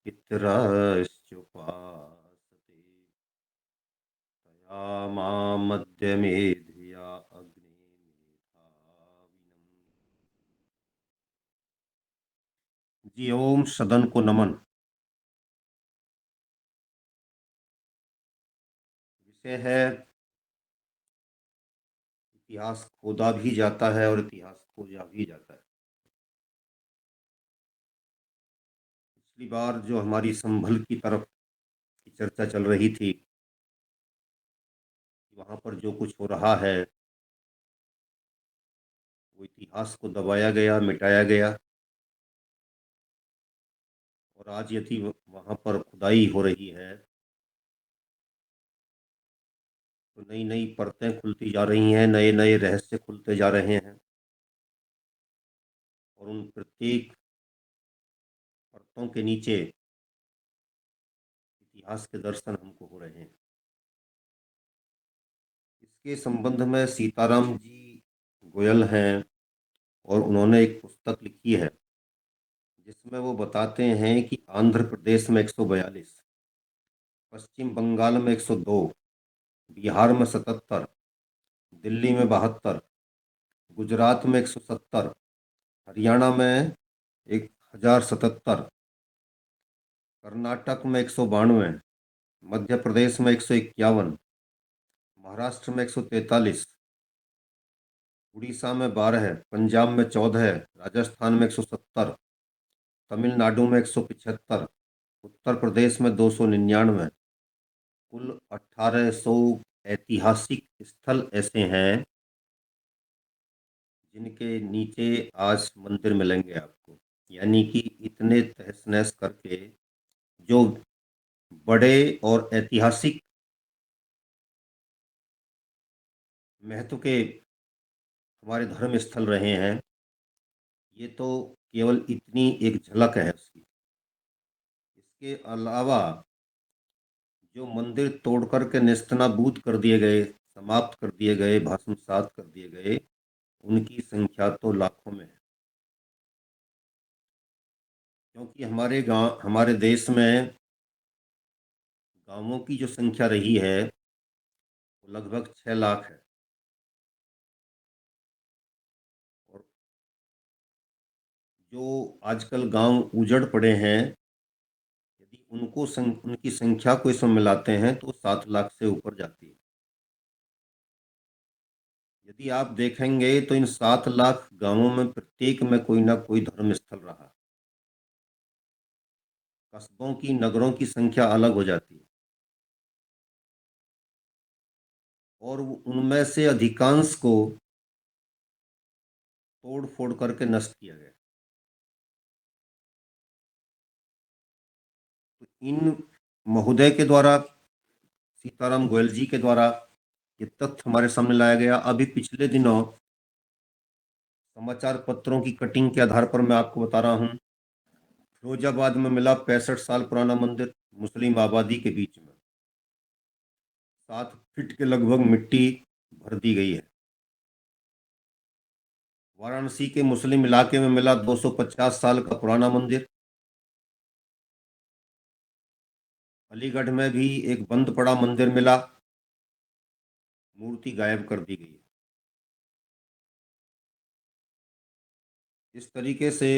पितरश्चुपासते तया मामद्य मेधिया अग्ने मेधाविनम्। जी ओम सदन को नमन। विषय है इतिहास खोदा भी जाता है और इतिहास खोजा भी जाता है। पिछली बार जो हमारी संभल की तरफ की चर्चा चल रही थी, वहां पर जो कुछ हो रहा है वो इतिहास को दबाया गया, मिटाया गया। और आज यदि वहां पर खुदाई हो रही है तो नई नई परतें खुलती जा रही हैं, नए नए रहस्य खुलते जा रहे हैं। और उन प्रत्येक परतों के नीचे इतिहास के दर्शन हमको हो रहे हैं। इसके संबंध में सीताराम जी गोयल हैं और उन्होंने एक पुस्तक लिखी है जिसमें वो बताते हैं कि आंध्र प्रदेश में 142, पश्चिम बंगाल में 102, बिहार में 77, दिल्ली में 72, गुजरात में 170, हरियाणा में 1077, कर्नाटक में 192, मध्य प्रदेश में 151, महाराष्ट्र में 143, उड़ीसा में 12, पंजाब में 14, राजस्थान में 170, तमिलनाडु में 175, उत्तर प्रदेश में 299। कुल 1800 ऐतिहासिक स्थल ऐसे हैं जिनके नीचे आज मंदिर मिलेंगे आपको। यानी कि इतने तहस नहस करके जो बड़े और ऐतिहासिक महत्व के हमारे धर्म स्थल रहे हैं, ये तो केवल इतनी एक झलक है उसकी। इसके अलावा जो मंदिर तोड़ करके नेस्तनाबूद कर दिए गए, समाप्त कर दिए गए, भस्मसात कर दिए गए, उनकी संख्या तो लाखों में है। क्योंकि हमारे गांव, हमारे देश में गांवों की जो संख्या रही है वो लगभग 6 लाख है। और जो आजकल गांव उजड़ पड़े हैं, यदि उनकी संख्या को इसमें मिलाते हैं तो 7 लाख से ऊपर जाती है। यदि आप देखेंगे तो इन 7 लाख गांवों में प्रत्येक में कोई ना कोई धर्म स्थल रहा। कस्बों की, नगरों की संख्या अलग हो जाती है और उनमें से अधिकांश को तोड़ फोड़ करके नष्ट किया गया। तो इन महोदय के द्वारा, सीताराम गोयल जी के द्वारा ये तथ्य हमारे सामने लाया गया। अभी पिछले दिनों समाचार पत्रों की कटिंग के आधार पर मैं आपको बता रहा हूँ, फिरोजाबाद में मिला 65 साल पुराना मंदिर मुस्लिम आबादी के बीच में। 7 फीट के लगभग मिट्टी भर दी गई है। वाराणसी के मुस्लिम इलाके में मिला 250 साल का पुराना मंदिर। अलीगढ़ में भी एक बंद पड़ा मंदिर मिला, मूर्ति गायब कर दी गई है। इस तरीके से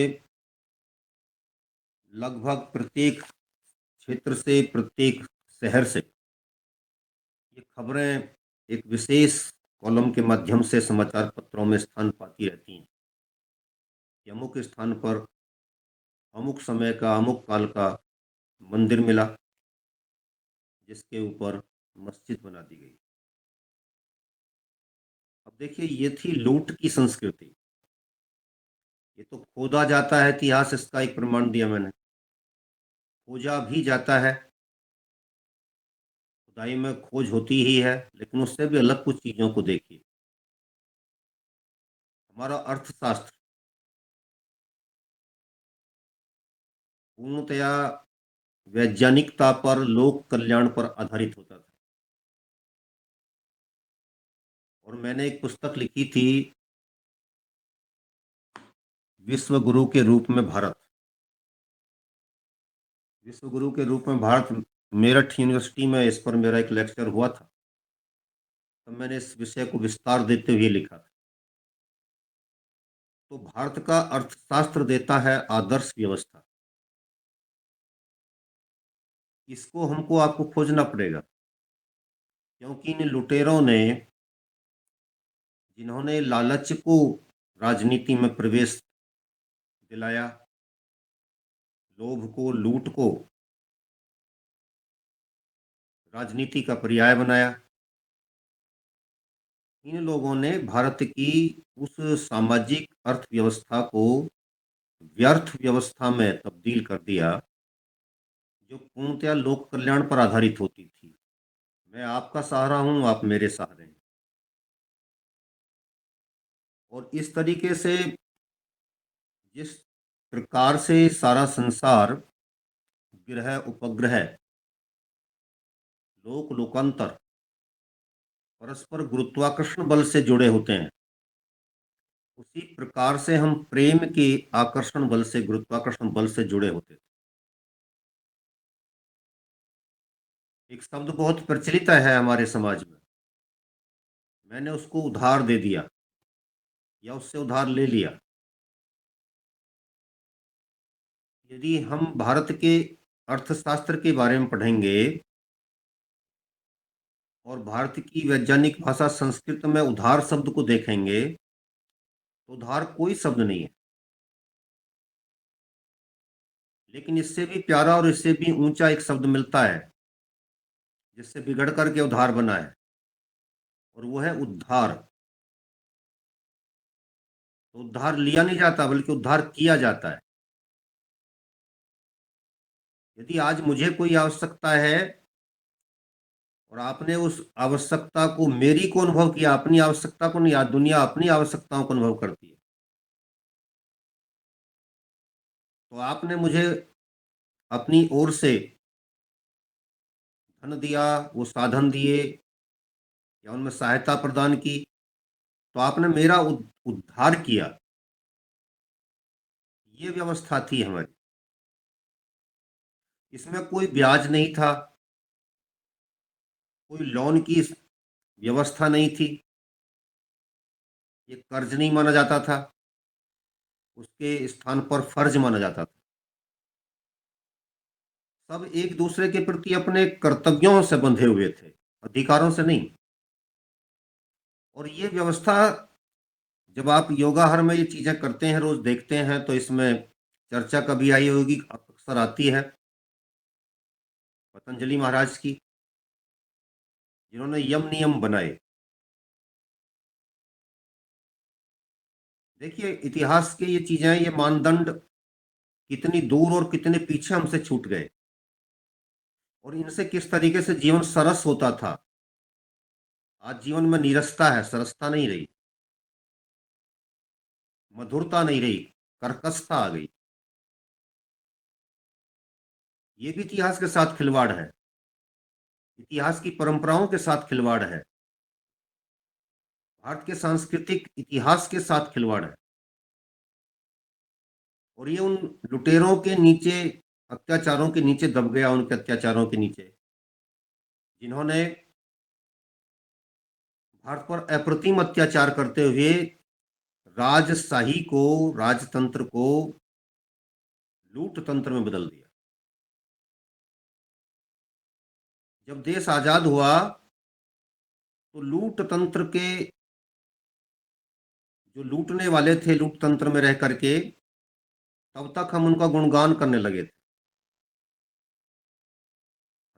लगभग प्रत्येक क्षेत्र से, प्रत्येक शहर से ये खबरें एक विशेष कॉलम के माध्यम से समाचार पत्रों में स्थान पाती रहती हैं कि अमुक स्थान पर अमुक समय का, अमुक काल का मंदिर मिला जिसके ऊपर मस्जिद बना दी गई। अब देखिए, ये थी लूट की संस्कृति। ये तो खोदा जाता है इतिहास, इसका एक प्रमाण दिया मैंने। खोजा भी जाता है, खुदाई में खोज होती ही है, लेकिन उससे भी अलग कुछ चीजों को देखिए। हमारा अर्थशास्त्र पूर्णतया वैज्ञानिकता पर, लोक कल्याण पर आधारित होता था। और मैंने एक पुस्तक लिखी थी, विश्व गुरु के रूप में भारत। विश्व गुरु के रूप में भारत, मेरठ यूनिवर्सिटी में इस पर मेरा एक लेक्चर हुआ था, तब मैंने इस विषय को विस्तार देते हुए लिखा था। तो भारत का अर्थशास्त्र देता है आदर्श व्यवस्था। इसको हमको आपको खोजना पड़ेगा, क्योंकि इन लुटेरों ने, जिन्होंने लालच को राजनीति में प्रवेश दिलाया, लोभ को, लूट को राजनीति का पर्याय बनाया, इन लोगों ने भारत की उस सामाजिक अर्थव्यवस्था को व्यर्थ व्यवस्था में तब्दील कर दिया, जो पूर्णतया लोक कल्याण पर आधारित होती थी। मैं आपका सहारा हूं, आप मेरे सहारे हैं। और इस तरीके से जिस प्रकार से सारा संसार ग्रह उपग्रह, लोक लोकांतर परस्पर गुरुत्वाकर्षण बल से जुड़े होते हैं, उसी प्रकार से हम प्रेम के आकर्षण बल से, गुरुत्वाकर्षण बल से जुड़े होते थे। एक शब्द बहुत प्रचलित है हमारे समाज में, मैंने उसको उधार दे दिया या उससे उधार ले लिया। यदि हम भारत के अर्थशास्त्र के बारे में पढ़ेंगे और भारत की वैज्ञानिक भाषा संस्कृत में उधार शब्द को देखेंगे, तो उधार कोई शब्द नहीं है, लेकिन इससे भी प्यारा और इससे भी ऊंचा एक शब्द मिलता है, जिससे बिगड़ करके उधार बना है, और वो है उद्धार। तो उद्धार लिया नहीं जाता, बल्कि उद्धार किया जाता है। यदि आज मुझे कोई आवश्यकता है और आपने उस आवश्यकता को, मेरी को अनुभव किया, अपनी आवश्यकता को नहीं, आज दुनिया अपनी आवश्यकताओं को अनुभव करती है, तो आपने मुझे अपनी ओर से धन दिया, वो साधन दिए या उनमें सहायता प्रदान की, तो आपने मेरा उद्धार किया। ये व्यवस्था थी हमारी। इसमें कोई ब्याज नहीं था, कोई लोन की व्यवस्था नहीं थी, ये कर्ज नहीं माना जाता था, उसके स्थान पर फर्ज माना जाता था। सब एक दूसरे के प्रति अपने कर्तव्यों से बंधे हुए थे, अधिकारों से नहीं। और ये व्यवस्था, जब आप योगाहर में ये चीजें करते हैं, रोज देखते हैं, तो इसमें चर्चा कभी आई होगी, अक्सर आती है पतंजलि महाराज की, जिन्होंने यम नियम बनाए। देखिए, इतिहास के ये चीजें, ये मानदंड कितनी दूर और कितने पीछे हमसे छूट गए, और इनसे किस तरीके से जीवन सरस होता था। आज जीवन में नीरसता है, सरसता नहीं रही, मधुरता नहीं रही, कर्कशता आ गई। ये भी इतिहास के साथ खिलवाड़ है, इतिहास की परंपराओं के साथ खिलवाड़ है, भारत के सांस्कृतिक इतिहास के साथ खिलवाड़ है। और ये उन लुटेरों के नीचे, अत्याचारों के नीचे दब गया, उनके अत्याचारों के नीचे, जिन्होंने भारत पर अप्रतिम अत्याचार करते हुए राजशाही को, राजतंत्र को लूट तंत्र में बदल दिया। जब देश आजाद हुआ, तो लूट तंत्र के, जो लूटने वाले थे लूट तंत्र में रह करके, तब तक हम उनका गुणगान करने लगे थे।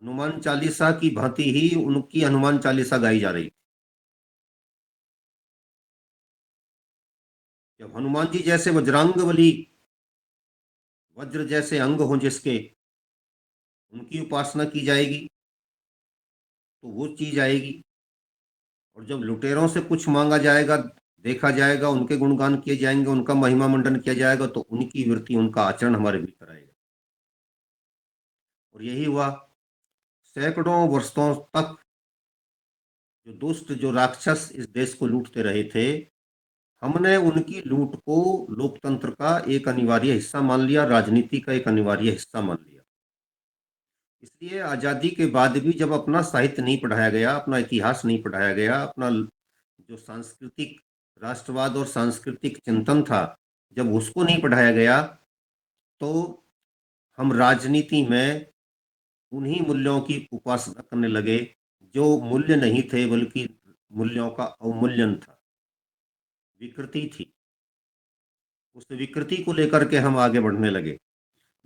हनुमान चालीसा की भांति ही उनकी हनुमान चालीसा गाई जा रही। जब हनुमान जी जैसे वज्रांग बली, वज्र जैसे अंग हो जिसके, उनकी उपासना की जाएगी, तो वो चीज आएगी। और जब लुटेरों से कुछ मांगा जाएगा, देखा जाएगा, उनके गुणगान किए जाएंगे, उनका महिमा मंडन किया जाएगा, तो उनकी वृत्ति, उनका आचरण हमारे भीतर आएगा। और यही हुआ। सैकड़ों वर्षों तक जो दुष्ट, जो राक्षस इस देश को लूटते रहे थे, हमने उनकी लूट को लोकतंत्र का एक अनिवार्य हिस्सा मान लिया, राजनीति का एक अनिवार्य हिस्सा मान लिया। इसलिए आजादी के बाद भी जब अपना साहित्य नहीं पढ़ाया गया, अपना इतिहास नहीं पढ़ाया गया, अपना जो सांस्कृतिक राष्ट्रवाद और सांस्कृतिक चिंतन था, जब उसको नहीं पढ़ाया गया, तो हम राजनीति में उन्हीं मूल्यों की उपासना करने लगे जो मूल्य नहीं थे, बल्कि मूल्यों का अवमूल्यन था, विकृति थी। उस विकृति को लेकर के हम आगे बढ़ने लगे,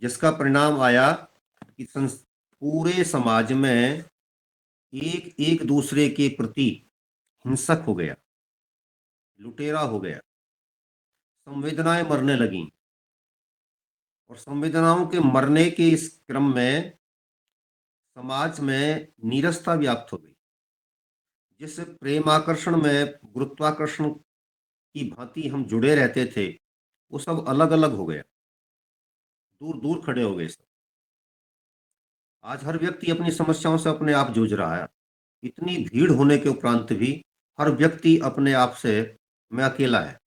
जिसका परिणाम आया कि पूरे समाज में एक एक दूसरे के प्रति हिंसक हो गया, लुटेरा हो गया, संवेदनाएं मरने लगी। और संवेदनाओं के मरने के इस क्रम में समाज में नीरसता व्याप्त हो गई। जिस प्रेम आकर्षण में गुरुत्वाकर्षण की भांति हम जुड़े रहते थे, वो सब अलग अलग हो गया, दूर दूर खड़े हो गए सब। आज हर व्यक्ति अपनी समस्याओं से अपने आप जूझ रहा है। इतनी भीड़ होने के उपरांत भी हर व्यक्ति अपने आप से मैं अकेला है।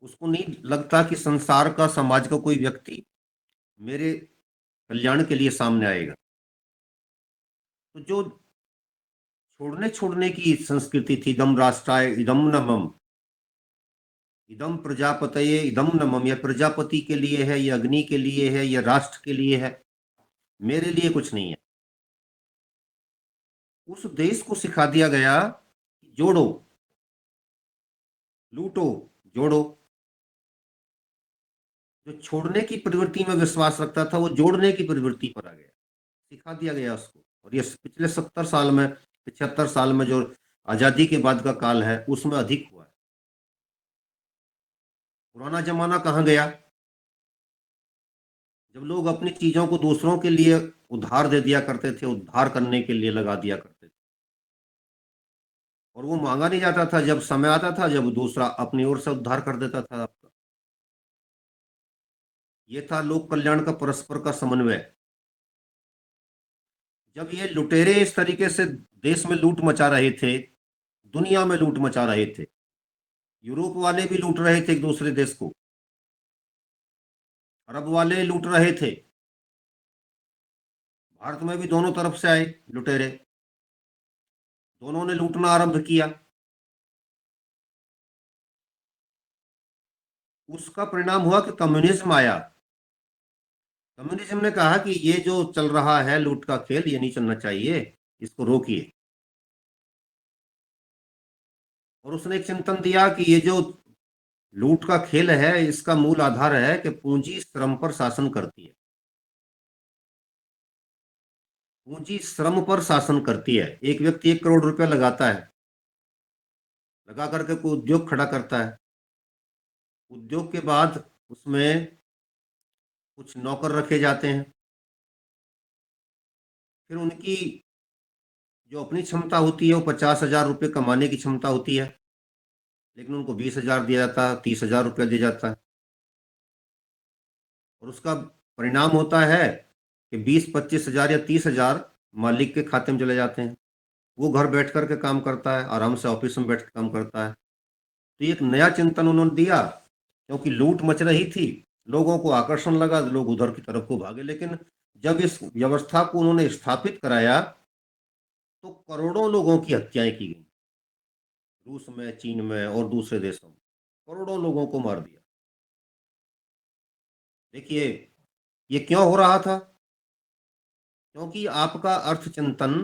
उसको नहीं लगता कि संसार का, समाज का कोई व्यक्ति मेरे कल्याण के लिए सामने आएगा। तो जो छोड़ने छोड़ने की संस्कृति थी, इदम राष्ट्राय इदम न मम, इदम प्रजापतये इदम न मम, यह प्रजापति के लिए है, यह अग्नि के लिए है, यह राष्ट्र के लिए है, मेरे लिए कुछ नहीं है। उस देश को सिखा दिया गया, जोड़ो, लूटो, जोड़ो। जो छोड़ने की प्रवृत्ति में विश्वास रखता था, वो जोड़ने की प्रवृत्ति पर आ गया, सिखा दिया गया उसको। और ये पिछले 70 साल में, 75 साल में जो आजादी के बाद का काल है, उसमें अधिक हुआ है। पुराना जमाना कहाँ गया, जब लोग अपनी चीजों को दूसरों के लिए उधार दे दिया करते थे, उद्धार करने के लिए लगा दिया करते थे, और वो मांगा नहीं जाता था। जब समय आता था, जब दूसरा अपनी ओर से उद्धार कर देता था आपका। ये था लोक कल्याण का परस्पर का समन्वय। जब ये लुटेरे इस तरीके से देश में लूट मचा रहे थे, दुनिया में लूट मचा रहे थे, यूरोप वाले भी लूट रहे थे एक दूसरे देश को, अरब वाले लूट रहे थे, भारत में भी दोनों तरफ से आए लुटेरे, दोनों ने लूटना आरंभ किया। उसका परिणाम हुआ कि कम्युनिज्म आया। कम्युनिज्म ने कहा कि ये जो चल रहा है लूट का खेल, ये नहीं चलना चाहिए, इसको रोकिए। और उसने एक चिंतन दिया कि ये जो लूट का खेल है, इसका मूल आधार है कि पूंजी श्रम पर शासन करती है। पूंजी श्रम पर शासन करती है। एक व्यक्ति 1 करोड़ रुपया लगाता है, लगा करके कोई उद्योग खड़ा करता है। उद्योग के बाद उसमें कुछ नौकर रखे जाते हैं। फिर उनकी जो अपनी क्षमता होती है, वो 50,000 रुपये कमाने की क्षमता होती है, लेकिन उनको 20,000 दिया जाता है, 30,000 रुपया दिया जाता है। और उसका परिणाम होता है कि 20-25 हजार या 30,000 मालिक के खाते में चले जाते हैं। वो घर बैठ करके काम करता है, आराम से ऑफिस में बैठ कर काम करता है। तो एक नया चिंतन उन्होंने दिया, क्योंकि लूट मच रही थी, लोगों को आकर्षण लगा, लोग उधर की तरफ को भागे। लेकिन जब इस व्यवस्था को उन्होंने स्थापित कराया, तो करोड़ों लोगों की हत्याएं की गई, रूस में, चीन में और दूसरे देशों में करोड़ों लोगों को मार दिया। देखिए, ये क्यों हो रहा था? क्योंकि आपका अर्थचिंतन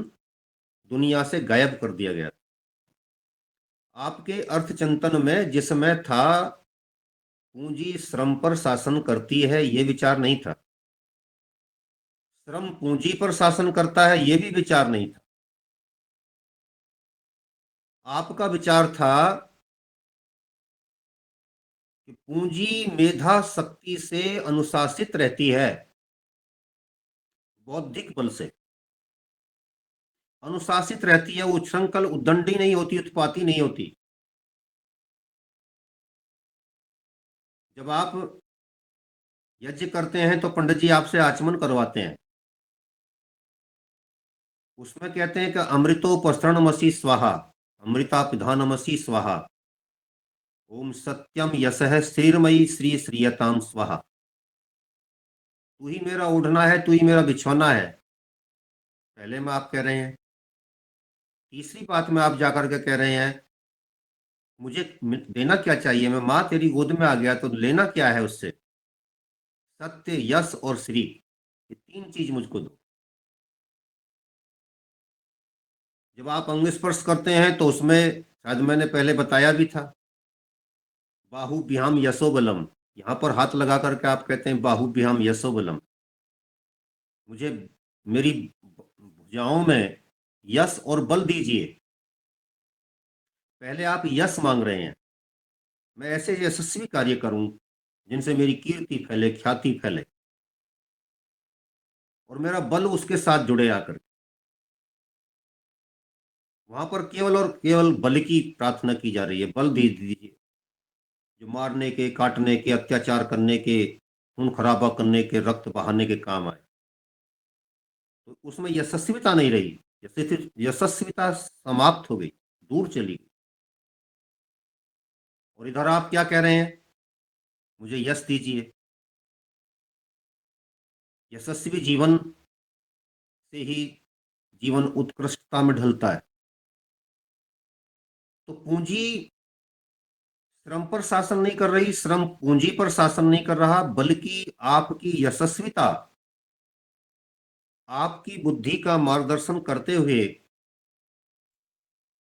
दुनिया से गायब कर दिया गया। आपके अर्थचिंतन में जिसमें था पूंजी श्रम पर शासन करती है, ये विचार नहीं था। श्रम पूंजी पर शासन करता है, ये भी विचार नहीं था। आपका विचार था कि पूंजी मेधा शक्ति से अनुशासित रहती है, बौद्धिक बल से अनुशासित रहती है, उच्छृंखल उद्दंडी नहीं होती, उत्पाती नहीं होती। जब आप यज्ञ करते हैं तो पंडित जी आपसे आचमन करवाते हैं। उसमें कहते हैं कि अमृतोपसरणमसि स्वाहा, अमृता पिधानमसि स्वाहा, ओम सत्यम यशः श्रीर्मयी श्री श्रीयताम स्वाहा। तू ही मेरा ओढ़ना है, तू ही मेरा बिछौना है, पहले में आप कह रहे हैं। तीसरी बात में आप जाकर के कह रहे हैं मुझे देना क्या चाहिए, मैं माँ तेरी गोद में आ गया तो लेना क्या है उससे, सत्य, यश और श्री, ये तीन चीज मुझको दो। जब आप अंग स्पर्श करते हैं तो उसमें शायद मैंने पहले बताया भी था, बाहुभ्याम यशोबलम, यहाँ पर हाथ लगा करके आप कहते हैं बाहुभ्याम यशोबलम। मुझे मेरी भुजाओं में यश और बल दीजिए। पहले आप यश मांग रहे हैं, मैं ऐसे यशस्वी कार्य करूं जिनसे मेरी कीर्ति फैले, ख्याति फैले, और मेरा बल उसके साथ जुड़े आकर। वहां पर केवल और केवल बल की प्रार्थना की जा रही है, बल दे दीजिए जो मारने के, काटने के, अत्याचार करने के, खून खराबा करने के, रक्त बहाने के काम आए। तो उसमें यशस्विता नहीं रही, यशस्विता समाप्त हो गई, दूर चली गई। और इधर आप क्या कह रहे हैं, मुझे यश दीजिए। यशस्वी जीवन से ही जीवन उत्कृष्टता में ढलता है। तो पूंजी श्रम पर शासन नहीं कर रही, श्रम पूंजी पर शासन नहीं कर रहा, बल्कि आपकी यशस्विता आपकी बुद्धि का मार्गदर्शन करते हुए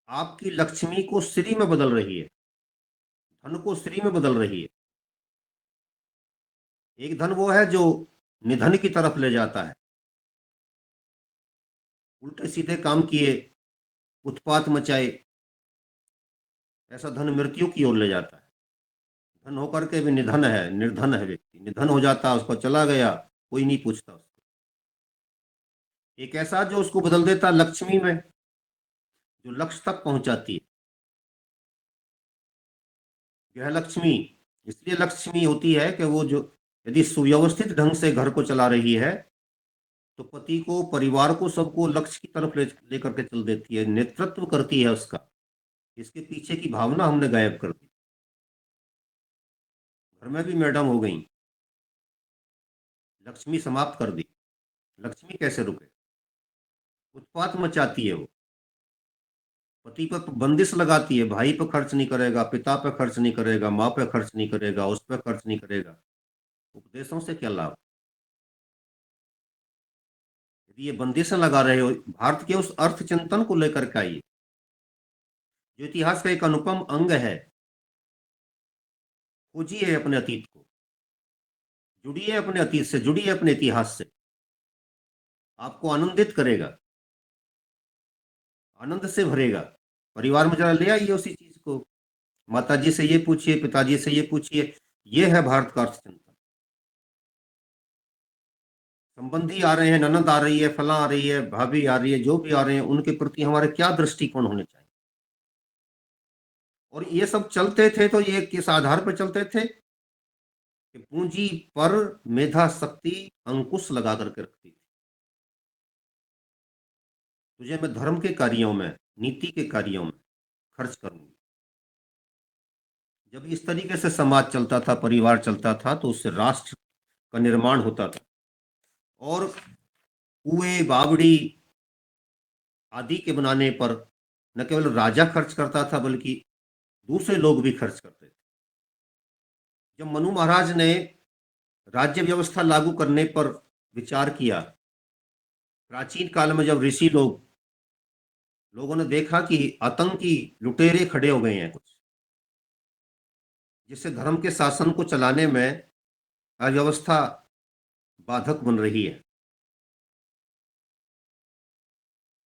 आपकी लक्ष्मी को श्री में बदल रही है, धन को श्री में बदल रही है। एक धन वो है जो निधन की तरफ ले जाता है, उल्टे सीधे काम किए, उत्पात मचाए, ऐसा धन मृत्यु की ओर ले जाता है। धन होकर के भी निधन है, निर्धन है व्यक्ति, निधन हो जाता है, उसको चला गया, कोई नहीं पूछता उसको। एक ऐसा जो उसको बदल देता लक्ष्मी में, जो लक्ष्य तक पहुंचाती है, गृह लक्ष्मी। इसलिए लक्ष्मी होती है कि वो जो यदि सुव्यवस्थित ढंग से घर को चला रही है तो पति को, परिवार को, सबको लक्ष्य की तरफ लेकर के चल देती है, नेतृत्व करती है उसका। इसके पीछे की भावना हमने गायब कर दी, घर में भी मैडम हो गई, लक्ष्मी समाप्त कर दी। लक्ष्मी कैसे रुके, उत्पात मचाती है वो, पति पर बंदिश लगाती है, भाई पर खर्च नहीं करेगा, पिता पर खर्च नहीं करेगा, माँ पे खर्च नहीं करेगा, उस पर खर्च नहीं करेगा। उपदेशों से क्या लाभ। यदि ये बंदिशें लगा रहे हो, भारत के उस अर्थ चिंतन को लेकर के आइए जो इतिहास का एक अनुपम अंग है। खोजिए अपने अतीत को, जुड़िए अपने अतीत से, जुड़िए अपने इतिहास से, आपको आनंदित करेगा, आनंद से भरेगा। परिवार में जरा ले आइए उसी चीज को, माता जी से ये पूछिए, पिताजी से ये पूछिए। ये है भारत का अर्थ चिंतन। संबंधी आ रहे हैं, ननद आ रही है, फला आ रही है, भाभी आ रही है, जो भी आ रहे हैं, उनके प्रति हमारे क्या दृष्टिकोण होने चाहिए। और ये सब चलते थे तो ये किस आधार पर चलते थे कि पूंजी पर मेधा शक्ति अंकुश लगा करके रखती थी। तुझे मैं धर्म के कार्यों में, नीति के कार्यों में खर्च करूंगी। जब इस तरीके से समाज चलता था, परिवार चलता था, तो उससे राष्ट्र का निर्माण होता था। और कुएं, बावड़ी आदि के बनाने पर न केवल राजा खर्च करता था, बल्कि दूसरे लोग भी खर्च करते थे। जब मनु महाराज ने राज्य व्यवस्था लागू करने पर विचार किया, प्राचीन काल में जब ऋषि लोगों ने देखा कि आतंकी लुटेरे खड़े हो गए हैं कुछ, जिससे धर्म के शासन को चलाने में अव्यवस्था बाधक बन रही है,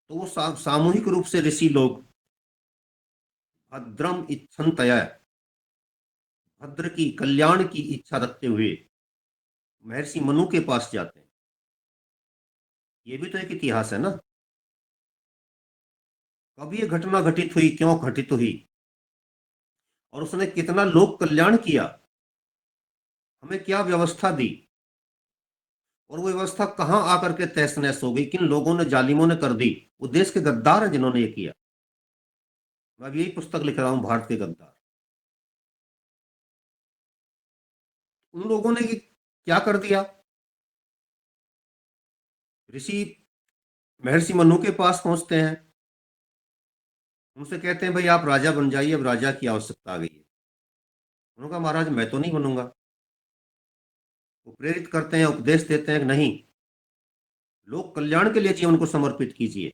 तो वो सामूहिक रूप से ऋषि लोग भद्रम इच्छन्तया, भद्र की, कल्याण की इच्छा रखते हुए महर्षि मनु के पास जाते हैं। ये भी तो एक इतिहास है ना, कब ये घटना घटित हुई, क्यों घटित हुई, और उसने कितना लोक कल्याण किया, हमें क्या व्यवस्था दी, और वो व्यवस्था कहां आकर के तहस नहस हो गई, किन लोगों ने, जालिमों ने कर दी। वो देश के गद्दार हैं जिन्होंने ये किया। मैं अब यही पुस्तक लिख रहा हूं, भारत के गद्दार। उन लोगों ने क्या कर दिया, ऋषि महर्षि मनु के पास पहुंचते हैं, उनसे कहते हैं भाई आप राजा बन जाइए, अब राजा की आवश्यकता आ गई है। उन्होंने कहा महाराज मैं तो नहीं बनूंगा। वो प्रेरित करते हैं, उपदेश देते हैं कि नहीं, लोक कल्याण के लिए जीवन को समर्पित कीजिए।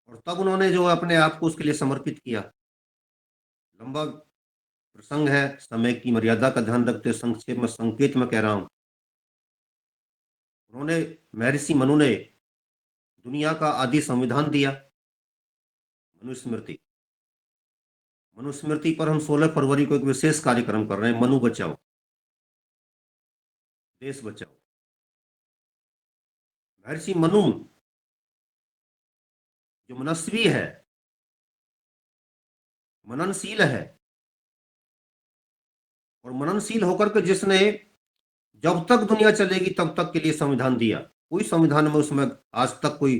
और तब उन्होंने जो अपने आप को उसके लिए समर्पित किया। लंबा प्रसंग है, समय की मर्यादा का ध्यान रखते हुए संक्षेप में संकेत में कह रहा हूं। उन्होंने, महर्षि मनु ने दुनिया का आदि संविधान दिया, मनुस्मृति। मनुस्मृति पर हम 16 फरवरी को एक विशेष कार्यक्रम कर रहे हैं, मनु बचाओ देश बचाओ। महर्षि मनु जो मनस्वी है, मननशील है, और मननशील होकर के जिसने जब तक दुनिया चलेगी तब तक के लिए संविधान दिया, कोई संविधान में उसमें आज तक कोई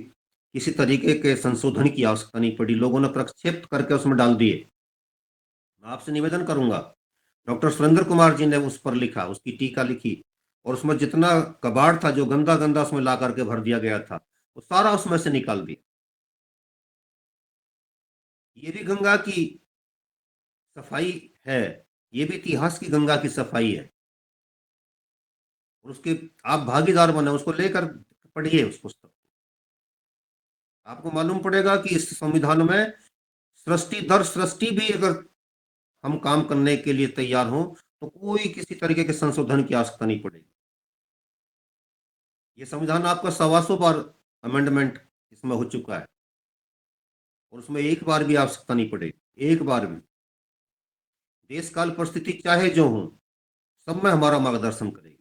किसी तरीके के संशोधन की आवश्यकता नहीं पड़ी, लोगों ने प्रक्षेप करके उसमें डाल दिए। मैं आपसे निवेदन करूंगा, डॉक्टर सुरेंद्र कुमार जी ने उस पर लिखा, उसकी टीका लिखी, और उसमें जितना कबाड़ था, जो गंदा गंदा उसमें ला करके भर दिया गया था, वो सारा उसमें से निकाल दिया। ये भी गंगा की सफाई है, ये भी इतिहास की गंगा की सफाई है, और उसके आप भागीदार बने, उसको लेकर पढ़िए उस पुस्तक। आपको मालूम पड़ेगा कि इस संविधान में सृष्टि दर सृष्टि भी अगर हम काम करने के लिए तैयार हों तो कोई किसी तरीके के संशोधन की आवश्यकता नहीं पड़ेगी। ये संविधान आपका 125 बार अमेंडमेंट इसमें हो चुका है, और उसमें एक बार भी आवश्यकता नहीं पड़ेगी, एक बार भी। देश काल परिस्थिति चाहे जो हो, सब में हमारा मार्गदर्शन करेगी।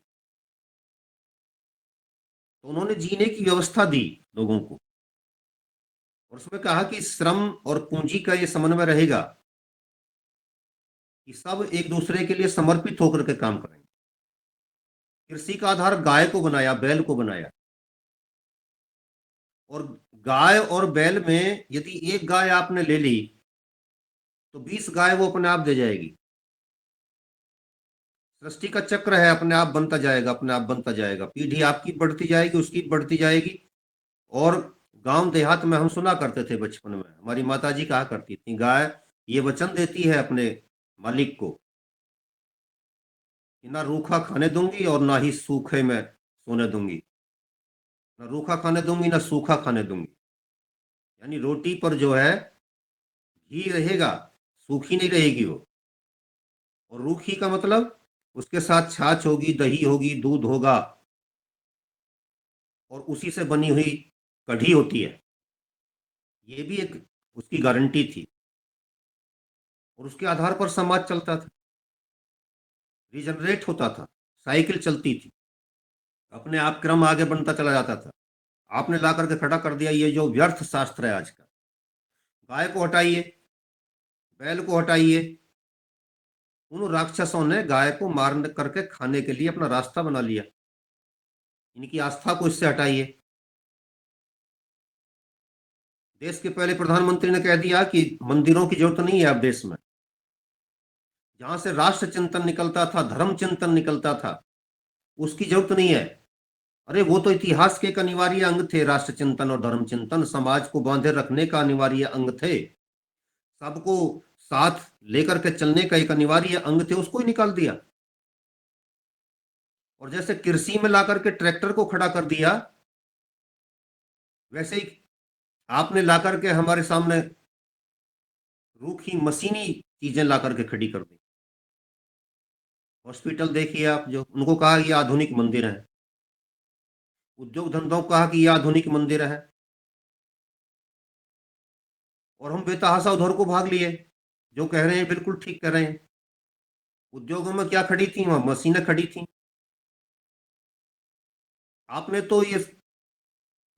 तो उन्होंने जीने की व्यवस्था दी लोगों को, और उसमें कहा कि श्रम और पूंजी का ये समन्वय रहेगा कि सब एक दूसरे के लिए समर्पित होकर के काम करेंगे। कृषि का आधार गाय को बनाया, बैल को बनाया, और गाय और बैल में यदि एक गाय आपने ले ली तो 20 गाय वो अपने आप दे जाएगी। सृष्टि का चक्र है, अपने आप बनता जाएगा, अपने आप बनता जाएगा, पीढ़ी आपकी बढ़ती जाएगी, उसकी बढ़ती जाएगी। और गांव देहात में हम सुना करते थे बचपन में, हमारी माताजी कहा करती थी, गाय ये वचन देती है अपने मालिक को कि ना रूखा खाने दूंगी और ना ही सूखे में सोने दूंगी, ना रूखा खाने दूंगी ना सूखा खाने दूंगी। यानी रोटी पर जो है घी रहेगा, सूखी नहीं रहेगी वो। और रूखी का मतलब उसके साथ छाछ होगी, दही होगी, दूध होगा, और उसी से बनी हुई कढ़ी होती है। ये भी एक उसकी गारंटी थी, और उसके आधार पर समाज चलता था, रिजनरेट होता था, साइकिल चलती थी, अपने आप क्रम आगे बढ़ता चला जाता था। आपने ला करके खड़ा कर दिया ये जो व्यर्थ शास्त्र है आज का, गाय को हटाइए, बैल को हटाइए। उन राक्षसों ने गाय को मार करके खाने के लिए अपना रास्ता बना लिया। इनकी आस्था को इससे हटाइए। देश के पहले प्रधानमंत्री ने कह दिया कि मंदिरों की जरूरत नहीं है अब देश में। जहां से राष्ट्र चिंतन निकलता था, धर्म चिंतन निकलता था, उसकी जरूरत नहीं है। अरे वो तो इतिहास के एक अनिवार्य अंग थे, राष्ट्र चिंतन और धर्म चिंतन समाज को बांधे रखने का अनिवार्य अंग थे, सबको साथ लेकर के चलने का एक अनिवार्य अंग थे, उसको ही निकाल दिया। और जैसे कृषि में ला करके ट्रैक्टर को खड़ा कर दिया, वैसे ही आपने ला करके हमारे सामने रूखी मशीनी चीजें ला करके खड़ी कर दी। हॉस्पिटल देखिए आप, जो उनको कहा ये आधुनिक मंदिर है, उद्योग धंधों को कहा कि ये आधुनिक मंदिर है, और हम बेतहाशा उधर को भाग लिए। जो कह रहे हैं बिल्कुल ठीक कह रहे हैं। उद्योगों में क्या खड़ी थी? वहां मशीनें खड़ी थी। आपने तो ये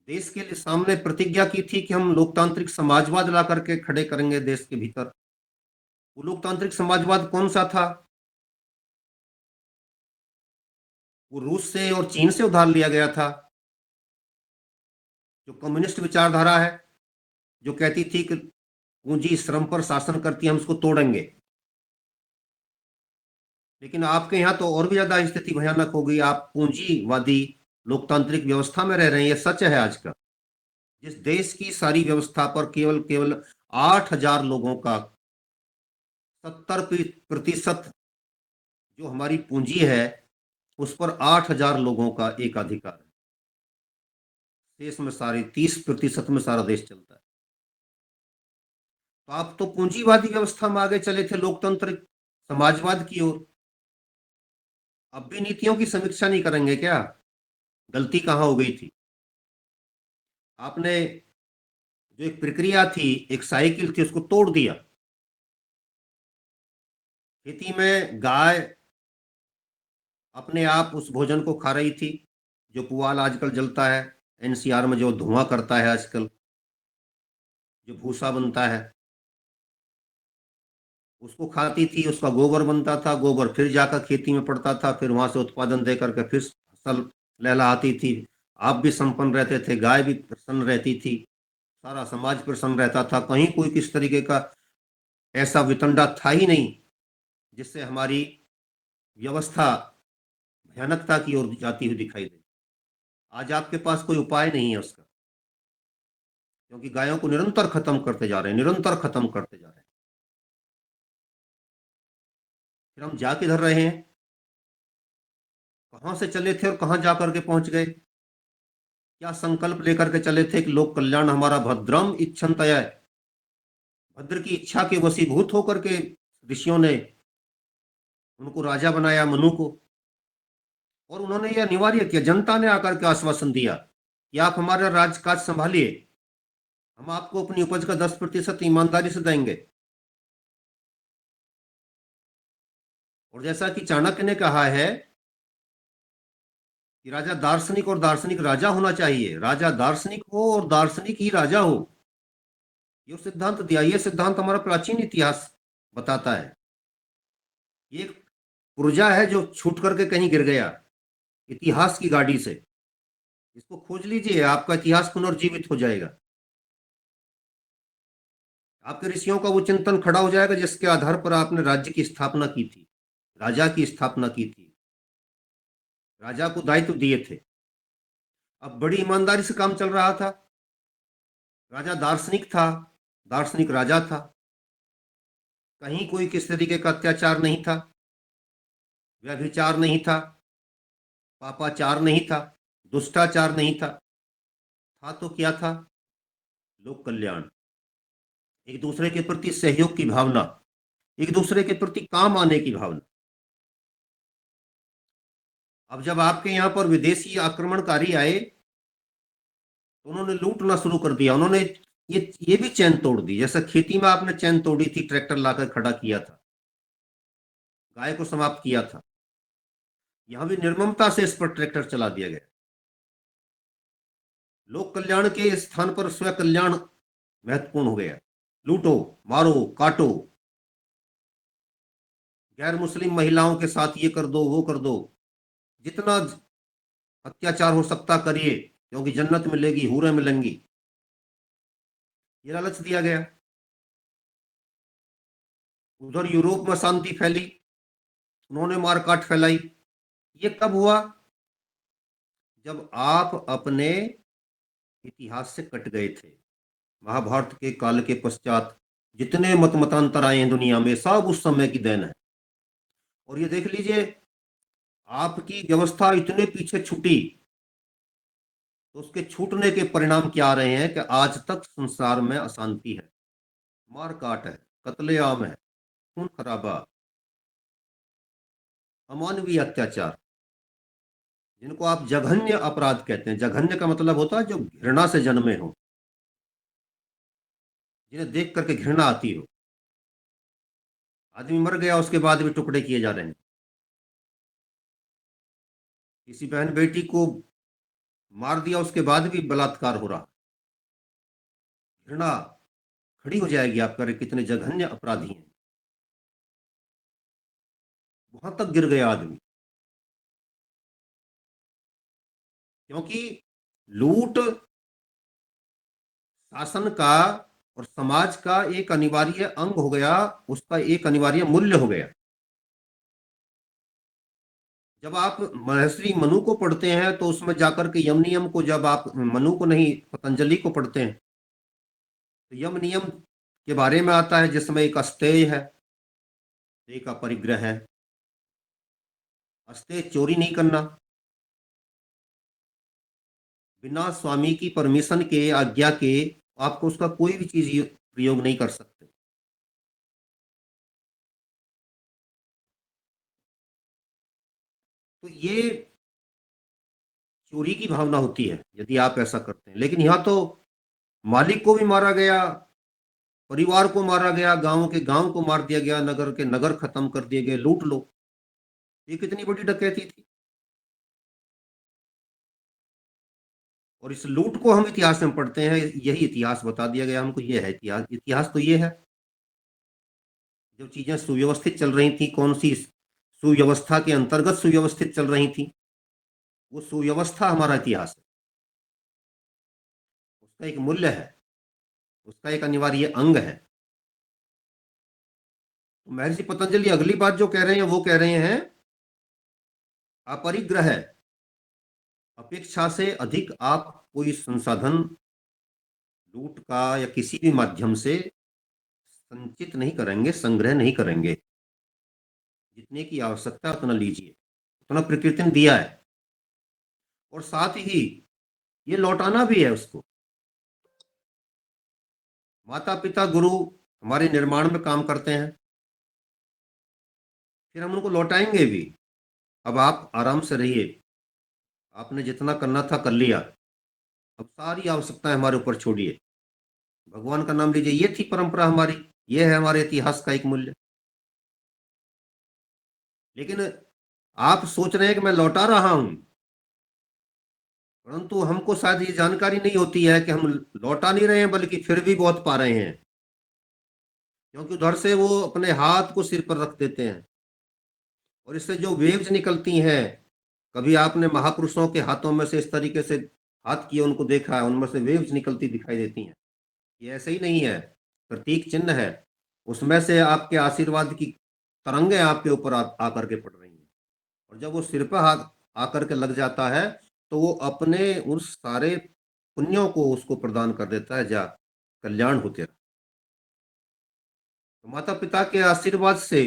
देश के लिए सामने प्रतिज्ञा की थी कि हम लोकतांत्रिक समाजवाद ला करके खड़े करेंगे देश के भीतर। वो लोकतांत्रिक समाजवाद कौन सा था? वो रूस से और चीन से उधार लिया गया था। जो कम्युनिस्ट विचारधारा है, जो कहती थी कि पूंजी श्रम पर शासन करती है, हम उसको तोड़ेंगे। लेकिन आपके यहाँ तो और भी ज्यादा स्थिति भयानक हो गई। आप पूंजीवादी लोकतांत्रिक व्यवस्था में रह रहे हैं, ये सच है आज का। जिस देश की सारी व्यवस्था पर केवल केवल 8,000 लोगों का 70% जो हमारी पूंजी है उस पर 8,000 लोगों का एक अधिकार है। देश में सारे 30% में सारा देश चलता है। तो आप तो पूंजीवादी व्यवस्था में आगे चले थे, लोकतंत्र समाजवाद की ओर। अब भी नीतियों की समीक्षा नहीं करेंगे क्या? गलती कहाँ हो गई थी? आपने जो एक प्रक्रिया थी, एक साइकिल थी, उसको तोड़ दिया। खेती में गाय अपने आप उस भोजन को खा रही थी जो पुआल आजकल जलता है, एनसीआर में जो धुआं करता है आजकल, जो भूसा बनता है, उसको खाती थी। उसका गोबर बनता था, गोबर फिर जाकर खेती में पड़ता था, फिर वहां से उत्पादन दे करके फिर फसल लहलहाती थी। आप भी संपन्न रहते थे, गाय भी प्रसन्न रहती थी, सारा समाज प्रसन्न रहता था। कहीं कोई किस तरीके का ऐसा वितंडा था ही नहीं जिससे हमारी व्यवस्था भयानकता की ओर जाती हुई दिखाई दे। आज आपके पास कोई उपाय नहीं है उसका, क्योंकि गायों को निरंतर खत्म करते जा रहे हैं, निरंतर खत्म करते जा रहे हैं। फिर हम जा किधर रहे हैं? कहां से चले थे और कहां जा करके पहुंच गए? क्या संकल्प लेकर के चले थे कि लोक कल्याण हमारा भद्रम इच्छन्तय, भद्र की इच्छा के वशीभूत होकर के ऋषियों ने उनको राजा बनाया, मनु को। और उन्होंने यह अनिवार्य किया, जनता ने आकर के आश्वासन दिया कि आप हमारा राजकाज संभालिए, हम आपको अपनी उपज का 10% ईमानदारी से देंगे। और जैसा कि चाणक्य ने कहा है कि राजा दार्शनिक और दार्शनिक राजा होना चाहिए, राजा दार्शनिक हो और दार्शनिक ही राजा हो, ये सिद्धांत दिया। ये सिद्धांत हमारा प्राचीन इतिहास बताता है। ये एक पुर्जा है जो छूट करके कहीं गिर गया इतिहास की गाड़ी से। इसको खोज लीजिए, आपका इतिहास पुनर्जीवित हो जाएगा। आपके ऋषियों का वो चिंतन खड़ा हो जाएगा जिसके आधार पर आपने राज्य की स्थापना की थी, राजा की स्थापना की थी, राजा को दायित्व दिए थे। अब बड़ी ईमानदारी से काम चल रहा था। राजा दार्शनिक था, दार्शनिक राजा था। कहीं कोई किस तरीके का अत्याचार नहीं था, व्यभिचार नहीं था, पापाचार नहीं था, दुष्टाचार नहीं था। था तो क्या था? लोक कल्याण, एक दूसरे के प्रति सहयोग की भावना, एक दूसरे के प्रति काम आने की भावना। अब जब आपके यहाँ पर विदेशी आक्रमणकारी आए तो उन्होंने लूटना शुरू कर दिया। उन्होंने ये भी चैन तोड़ दी, जैसा खेती में आपने चैन तोड़ी थी, ट्रैक्टर लाकर खड़ा किया था, गाय को समाप्त किया था। यहां भी निर्ममता से इस पर ट्रैक्टर चला दिया गया। लोक कल्याण के स्थान पर स्व कल्याण महत्वपूर्ण हो गया। लूटो, मारो, काटो, गैर मुस्लिम महिलाओं के साथ ये कर दो, वो कर दो, जितना अत्याचार हो सकता करिए, क्योंकि जन्नत मिलेगी, हूरें मिलेंगी, ये लालच दिया गया। उधर यूरोप में शांति फैली, उन्होंने मारकाट फैलाई। ये कब हुआ? जब आप अपने इतिहास से कट गए थे। महाभारत के काल के पश्चात जितने मत मतांतर आए हैं दुनिया में, सब उस समय की देन है। और ये देख लीजिए, आपकी व्यवस्था इतने पीछे छूटी तो उसके छूटने के परिणाम क्या आ रहे हैं कि आज तक संसार में अशांति है, मारकाट है, कत्लेआम है, खून खराबा, अमानवीय अत्याचार, जिनको आप जघन्य अपराध कहते हैं। जघन्य का मतलब होता है जो घृणा से जन्मे हो, जिन्हें देख करके घृणा आती हो। आदमी मर गया, उसके बाद भी टुकड़े किए जा रहे हैं। किसी बहन बेटी को मार दिया, उसके बाद भी बलात्कार हो रहा। घृणा खड़ी हो जाएगी आप पर, कितने जघन्य अपराधी हैं। वहां तक गिर गया आदमी, क्योंकि लूट शासन का और समाज का एक अनिवार्य अंग हो गया, उसका एक अनिवार्य मूल्य हो गया। जब आप महर्षि मनु को पढ़ते हैं तो उसमें जाकर के यम नियम को, जब आप मनु को नहीं पतंजलि को पढ़ते हैं तो यम नियम के बारे में आता है, जिसमें एक अस्तेय है, एक अपरिग्रह है। अस्तेय चोरी नहीं करना, बिना स्वामी की परमिशन के, आज्ञा के आपको उसका कोई भी चीज प्रयोग नहीं कर सकते। तो ये चोरी की भावना होती है यदि आप ऐसा करते हैं। लेकिन यहाँ तो मालिक को भी मारा गया, परिवार को मारा गया, गांव के गांव को मार दिया गया, नगर के नगर खत्म कर दिए गए, लूट लो। ये कितनी बड़ी डकैती थी। और इस लूट को हम इतिहास में पढ़ते हैं, यही इतिहास बता दिया गया हमको, ये है इतिहास। इतिहास तो ये है, जब चीजें सुव्यवस्थित चल रही थी, कौन सी सुव्यवस्था के अंतर्गत सुव्यवस्थित चल रही थी, वो सुव्यवस्था हमारा इतिहास है। उसका एक मूल्य है, उसका एक अनिवार्य अंग है। तो महर्षि पतंजलि अगली बात जो कह रहे हैं वो कह रहे हैं, अपरिग्रह, अपेक्षा से अधिक आप कोई संसाधन लूट का या किसी भी माध्यम से संचित नहीं करेंगे, संग्रह नहीं करेंगे। जितने की आवश्यकता उतना लीजिए, उतना प्रकृति ने दिया है, और साथ ही ये लौटाना भी है उसको। माता पिता गुरु हमारे निर्माण में काम करते हैं, फिर हम उनको लौटाएंगे भी। अब आप आराम से रहिए, आपने जितना करना था कर लिया, अब सारी आवश्यकताएं हमारे ऊपर छोड़िए, भगवान का नाम लीजिए। ये थी परंपरा हमारी, ये है हमारे इतिहास का एक मूल्य। लेकिन आप सोच रहे हैं कि मैं लौटा रहा हूं, परंतु हमको शायद ये जानकारी नहीं होती है कि हम लौटा नहीं रहे हैं, बल्कि फिर भी बहुत पा रहे हैं। क्योंकि उधर से वो अपने हाथ को सिर पर रख देते हैं, और इससे जो वेव्स निकलती हैं, कभी आपने महापुरुषों के हाथों में से इस तरीके से हाथ किए उनको देखा है, उनमें से वेव्स निकलती दिखाई देती हैं। ये ऐसे ही नहीं है, प्रतीक चिन्ह है। उसमें से आपके आशीर्वाद की तरंगें आपके ऊपर आकर के पड़ रही हैं। और जब वो सिर पर हाथ आकर के लग जाता है, तो वो अपने उस सारे पुण्यों को उसको प्रदान कर देता है, जा कल्याण होते रहे। तो माता पिता के आशीर्वाद से,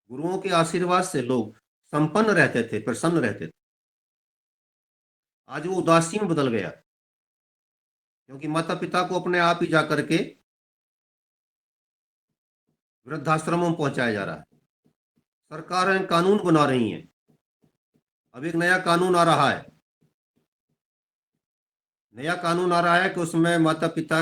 गुरुओं के आशीर्वाद से लोग संपन्न रहते थे, प्रसन्न रहते थे। आज वो उदासीन बदल गया, क्योंकि माता पिता को अपने आप ही जाकर के वृद्धाश्रमों में पहुंचाया जा रहा है। सरकारें कानून बना रही हैं। अब एक नया कानून आ रहा है, नया कानून आ रहा है कि उसमें माता पिता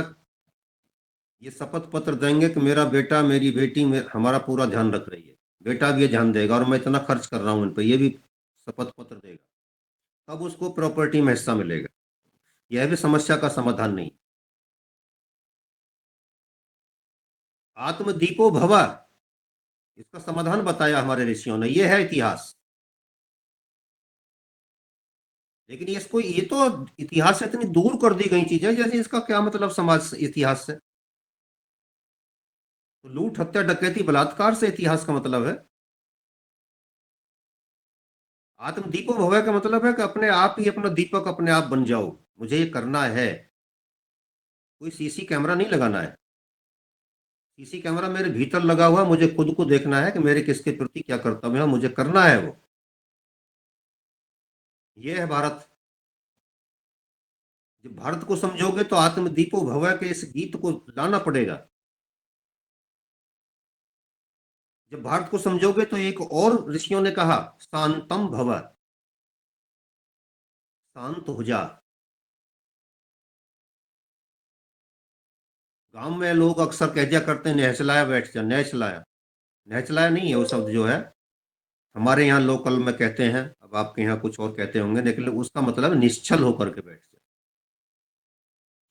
ये शपथ पत्र देंगे कि मेरा बेटा मेरी बेटी हमारा पूरा ध्यान रख रही है, बेटा भी ये ध्यान देगा, और मैं इतना खर्च कर रहा हूं इन पर, ये भी शपथ पत्र देगा। तब उसको प्रॉपर्टी में हिस्सा मिलेगा। यह भी समस्या का समाधान नहीं। आत्मदीपो भव, इसका समाधान बताया हमारे ऋषियों ने, यह है इतिहास। लेकिन इसको, ये तो इतिहास से इतनी दूर कर दी गई चीजें, जैसे इसका क्या मतलब समाज से, इतिहास से। तो लूट हत्या डकैती बलात्कार से इतिहास का मतलब है। आत्मदीपो भव का मतलब है कि अपने आप ही अपना दीपक अपने आप बन जाओ, मुझे ये करना है। कोई सीसी कैमरा नहीं लगाना है। सीसी कैमरा मेरे भीतर लगा हुआ, मुझे खुद को देखना है कि मेरे किसके प्रति क्या कर्तव्य है, मुझे करना है वो। ये है भारत। जब भारत को समझोगे तो आत्मदीपो भव के इस गीत को लाना पड़ेगा। जब भारत को समझोगे तो एक और ऋषियों ने कहा, शांतम भव, शांत हो जा। गांव में लोग अक्सर कह दिया करते हैं, नहचलाया बैठ जा, नहचलाया। नहचलाया नहीं है वो शब्द जो है, हमारे यहाँ लोकल में कहते हैं, अब आपके यहाँ कुछ और कहते होंगे, लेकिन उसका मतलब निश्चल होकर के बैठ जा।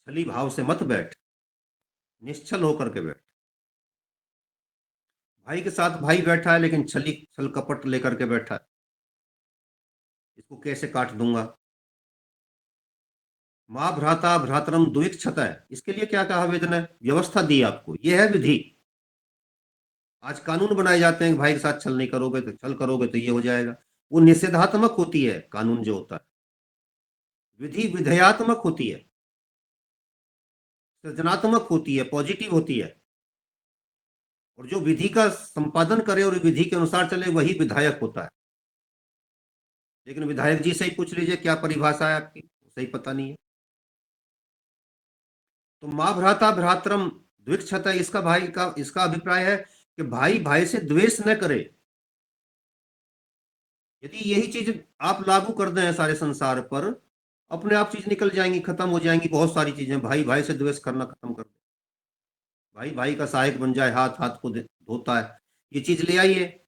छली भाव से मत बैठ, निश्चल होकर के बैठ। भाई के साथ भाई बैठा है, लेकिन छली छल कपट लेकर के बैठा है, इसको कैसे काट दूंगा। माँ भ्राता भ्रातरम दुइक्षत है, इसके लिए क्या कहा वेद ने, व्यवस्था दी आपको, यह है विधि। आज कानून बनाए जाते हैं कि भाई के साथ छल नहीं करोगे तो, छल करोगे तो ये हो जाएगा। वो निषेधात्मक होती है, कानून जो होता है। विधि विधेयात्मक होती है, सृजनात्मक होती है, पॉजिटिव होती है। और जो विधि का संपादन करे और विधि के अनुसार चले वही विधायक होता है। लेकिन विधायक जी से ही पूछ लीजिए क्या परिभाषा है आपकी, सही पता नहीं है। तो माँ भ्राता भ्रातरम द्विक्षत है, इसका भाई का इसका अभिप्राय है कि भाई भाई से द्वेष न करे। यदि यही चीज आप लागू कर दें सारे संसार पर, अपने आप चीज निकल जाएंगी, खत्म हो जाएंगी। बहुत सारी चीजें, भाई भाई से द्वेष करना खत्म कर दे, भाई भाई का सहायक बन जाए, हाथ हाथ को धोता है, ये चीज ले आइए,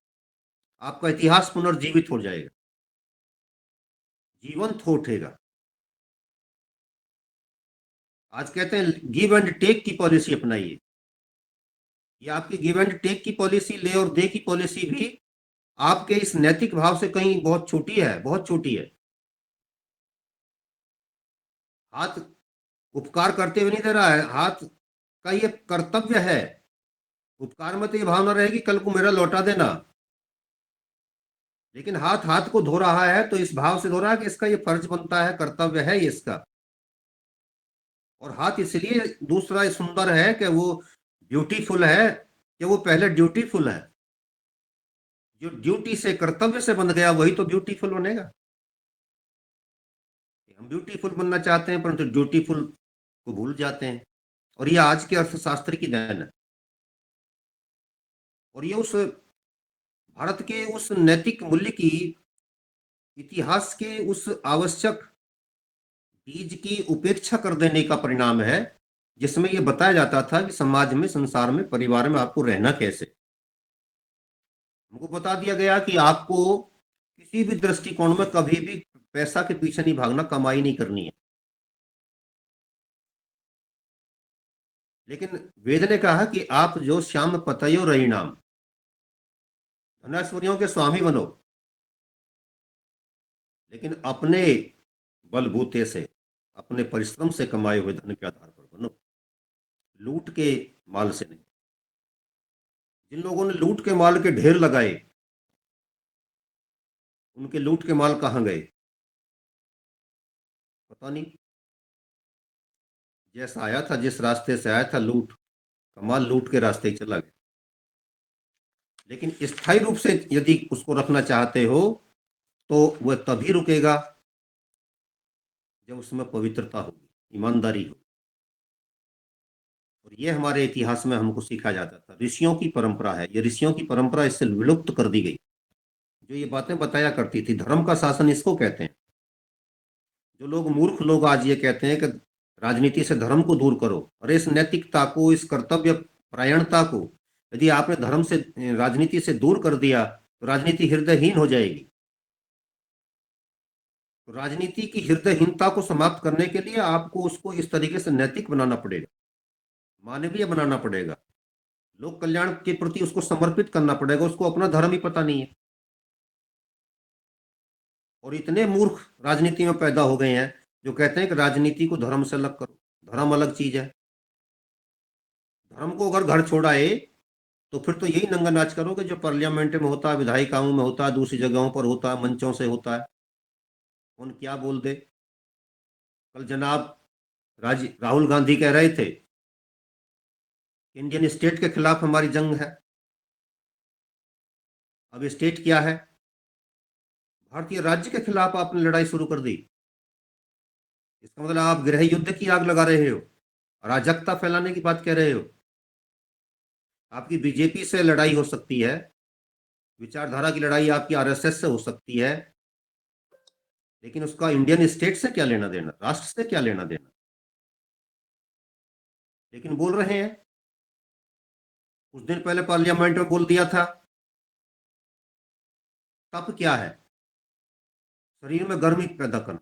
आपका इतिहास पुनर्जीवित हो जाएगा, जीवंत हो उठेगा। आज कहते हैं गिव एंड टेक की पॉलिसी अपनाइए। ये आपकी गिव एंड टेक की पॉलिसी, ले और दे की पॉलिसी भी आपके इस नैतिक भाव से कहीं बहुत छोटी है, बहुत छोटी है। हाथ उपकार करते हुए नहीं दे रहा है, हाथ का ये कर्तव्य है। उपकार में तो ये भावना रहेगी कल को मेरा लौटा देना, लेकिन हाथ हाथ को धो रहा है तो इस भाव से धो रहा है कि इसका ये फर्ज बनता है, कर्तव्य है ये इसका। और हाथ इसलिए दूसरा सुंदर है कि वो ब्यूटीफुल है, कि वो पहले ड्यूटीफुल है। जो ड्यूटी से, कर्तव्य से बंध गया वही तो ब्यूटीफुल बनेगा। हम ब्यूटीफुल बनना चाहते हैं परंतु ड्यूटीफुल को भूल जाते हैं। और ये आज के अर्थशास्त्र की देन है। और ये उस भारत के उस नैतिक मूल्य की, इतिहास के उस आवश्यक बीज की उपेक्षा कर देने का परिणाम है, जिसमें यह बताया जाता था कि समाज में, संसार में, परिवार में आपको रहना कैसे। हमको बता दिया गया कि आपको किसी भी दृष्टिकोण में कभी भी पैसा के पीछे नहीं भागना, कमाई नहीं करनी है। लेकिन वेद ने कहा कि आप जो श्याम पतयो रही नाम, धनैश्वर्यों के स्वामी बनो, लेकिन अपने बलबूते से, अपने परिश्रम से कमाए हुए धन के आधार पर बनो, लूट के माल से नहीं। जिन लोगों ने लूट के माल के ढेर लगाए, उनके लूट के माल कहाँ गए पता नहीं। जैसा आया था, जिस रास्ते से आया था लूट का माल, लूट के रास्ते ही चला गया। लेकिन स्थायी रूप से यदि उसको रखना चाहते हो तो वह तभी रुकेगा जब उसमें पवित्रता होगी, ईमानदारी हो। और ये हमारे इतिहास में हमको सीखा जाता था, ऋषियों की परंपरा है ये, ऋषियों की परंपरा इससे विलुप्त कर दी गई। जो ये बातें बताया करती थी, धर्म का शासन इसको कहते हैं। जो लोग मूर्ख लोग आज ये कहते हैं कि राजनीति से धर्म को दूर करो, अरे इस नैतिकता को, इस कर्तव्य परायणता को यदि आपने धर्म से, राजनीति से दूर कर दिया तो राजनीति हृदयहीन हो जाएगी। तो राजनीति की हृदयहीनता को समाप्त करने के लिए आपको उसको इस तरीके से नैतिक बनाना पड़ेगा, मानवीय बनाना पड़ेगा, लोक कल्याण के प्रति उसको समर्पित करना पड़ेगा। उसको अपना धर्म ही पता नहीं है। और इतने मूर्ख राजनीति में पैदा हो गए हैं जो कहते हैं कि राजनीति को धर्म से अलग करो, धर्म अलग चीज है। धर्म को अगर घर छोड़ाए तो फिर तो यही नंगा नाच करोगे जो पार्लियामेंट में होता है, विधायिकाओं में होता है, दूसरी जगहों पर होता है, मंचों से होता है। कौन क्या बोल दे। कल जनाब राहुल गांधी कह रहे थे इंडियन स्टेट के खिलाफ हमारी जंग है। अब स्टेट क्या है? भारतीय राज्य के खिलाफ आपने लड़ाई शुरू कर दी। इसका मतलब आप गृह युद्ध की आग लगा रहे हो, अराजकता फैलाने की बात कह रहे हो। आपकी बीजेपी से लड़ाई हो सकती है, विचारधारा की लड़ाई आपकी आरएसएस से हो सकती है, लेकिन उसका इंडियन स्टेट से क्या लेना देना, राष्ट्र से क्या लेना देना। लेकिन बोल रहे हैं, कुछ दिन पहले पार्लियामेंट में बोल दिया था। तप क्या है? शरीर में गर्मी पैदा करना,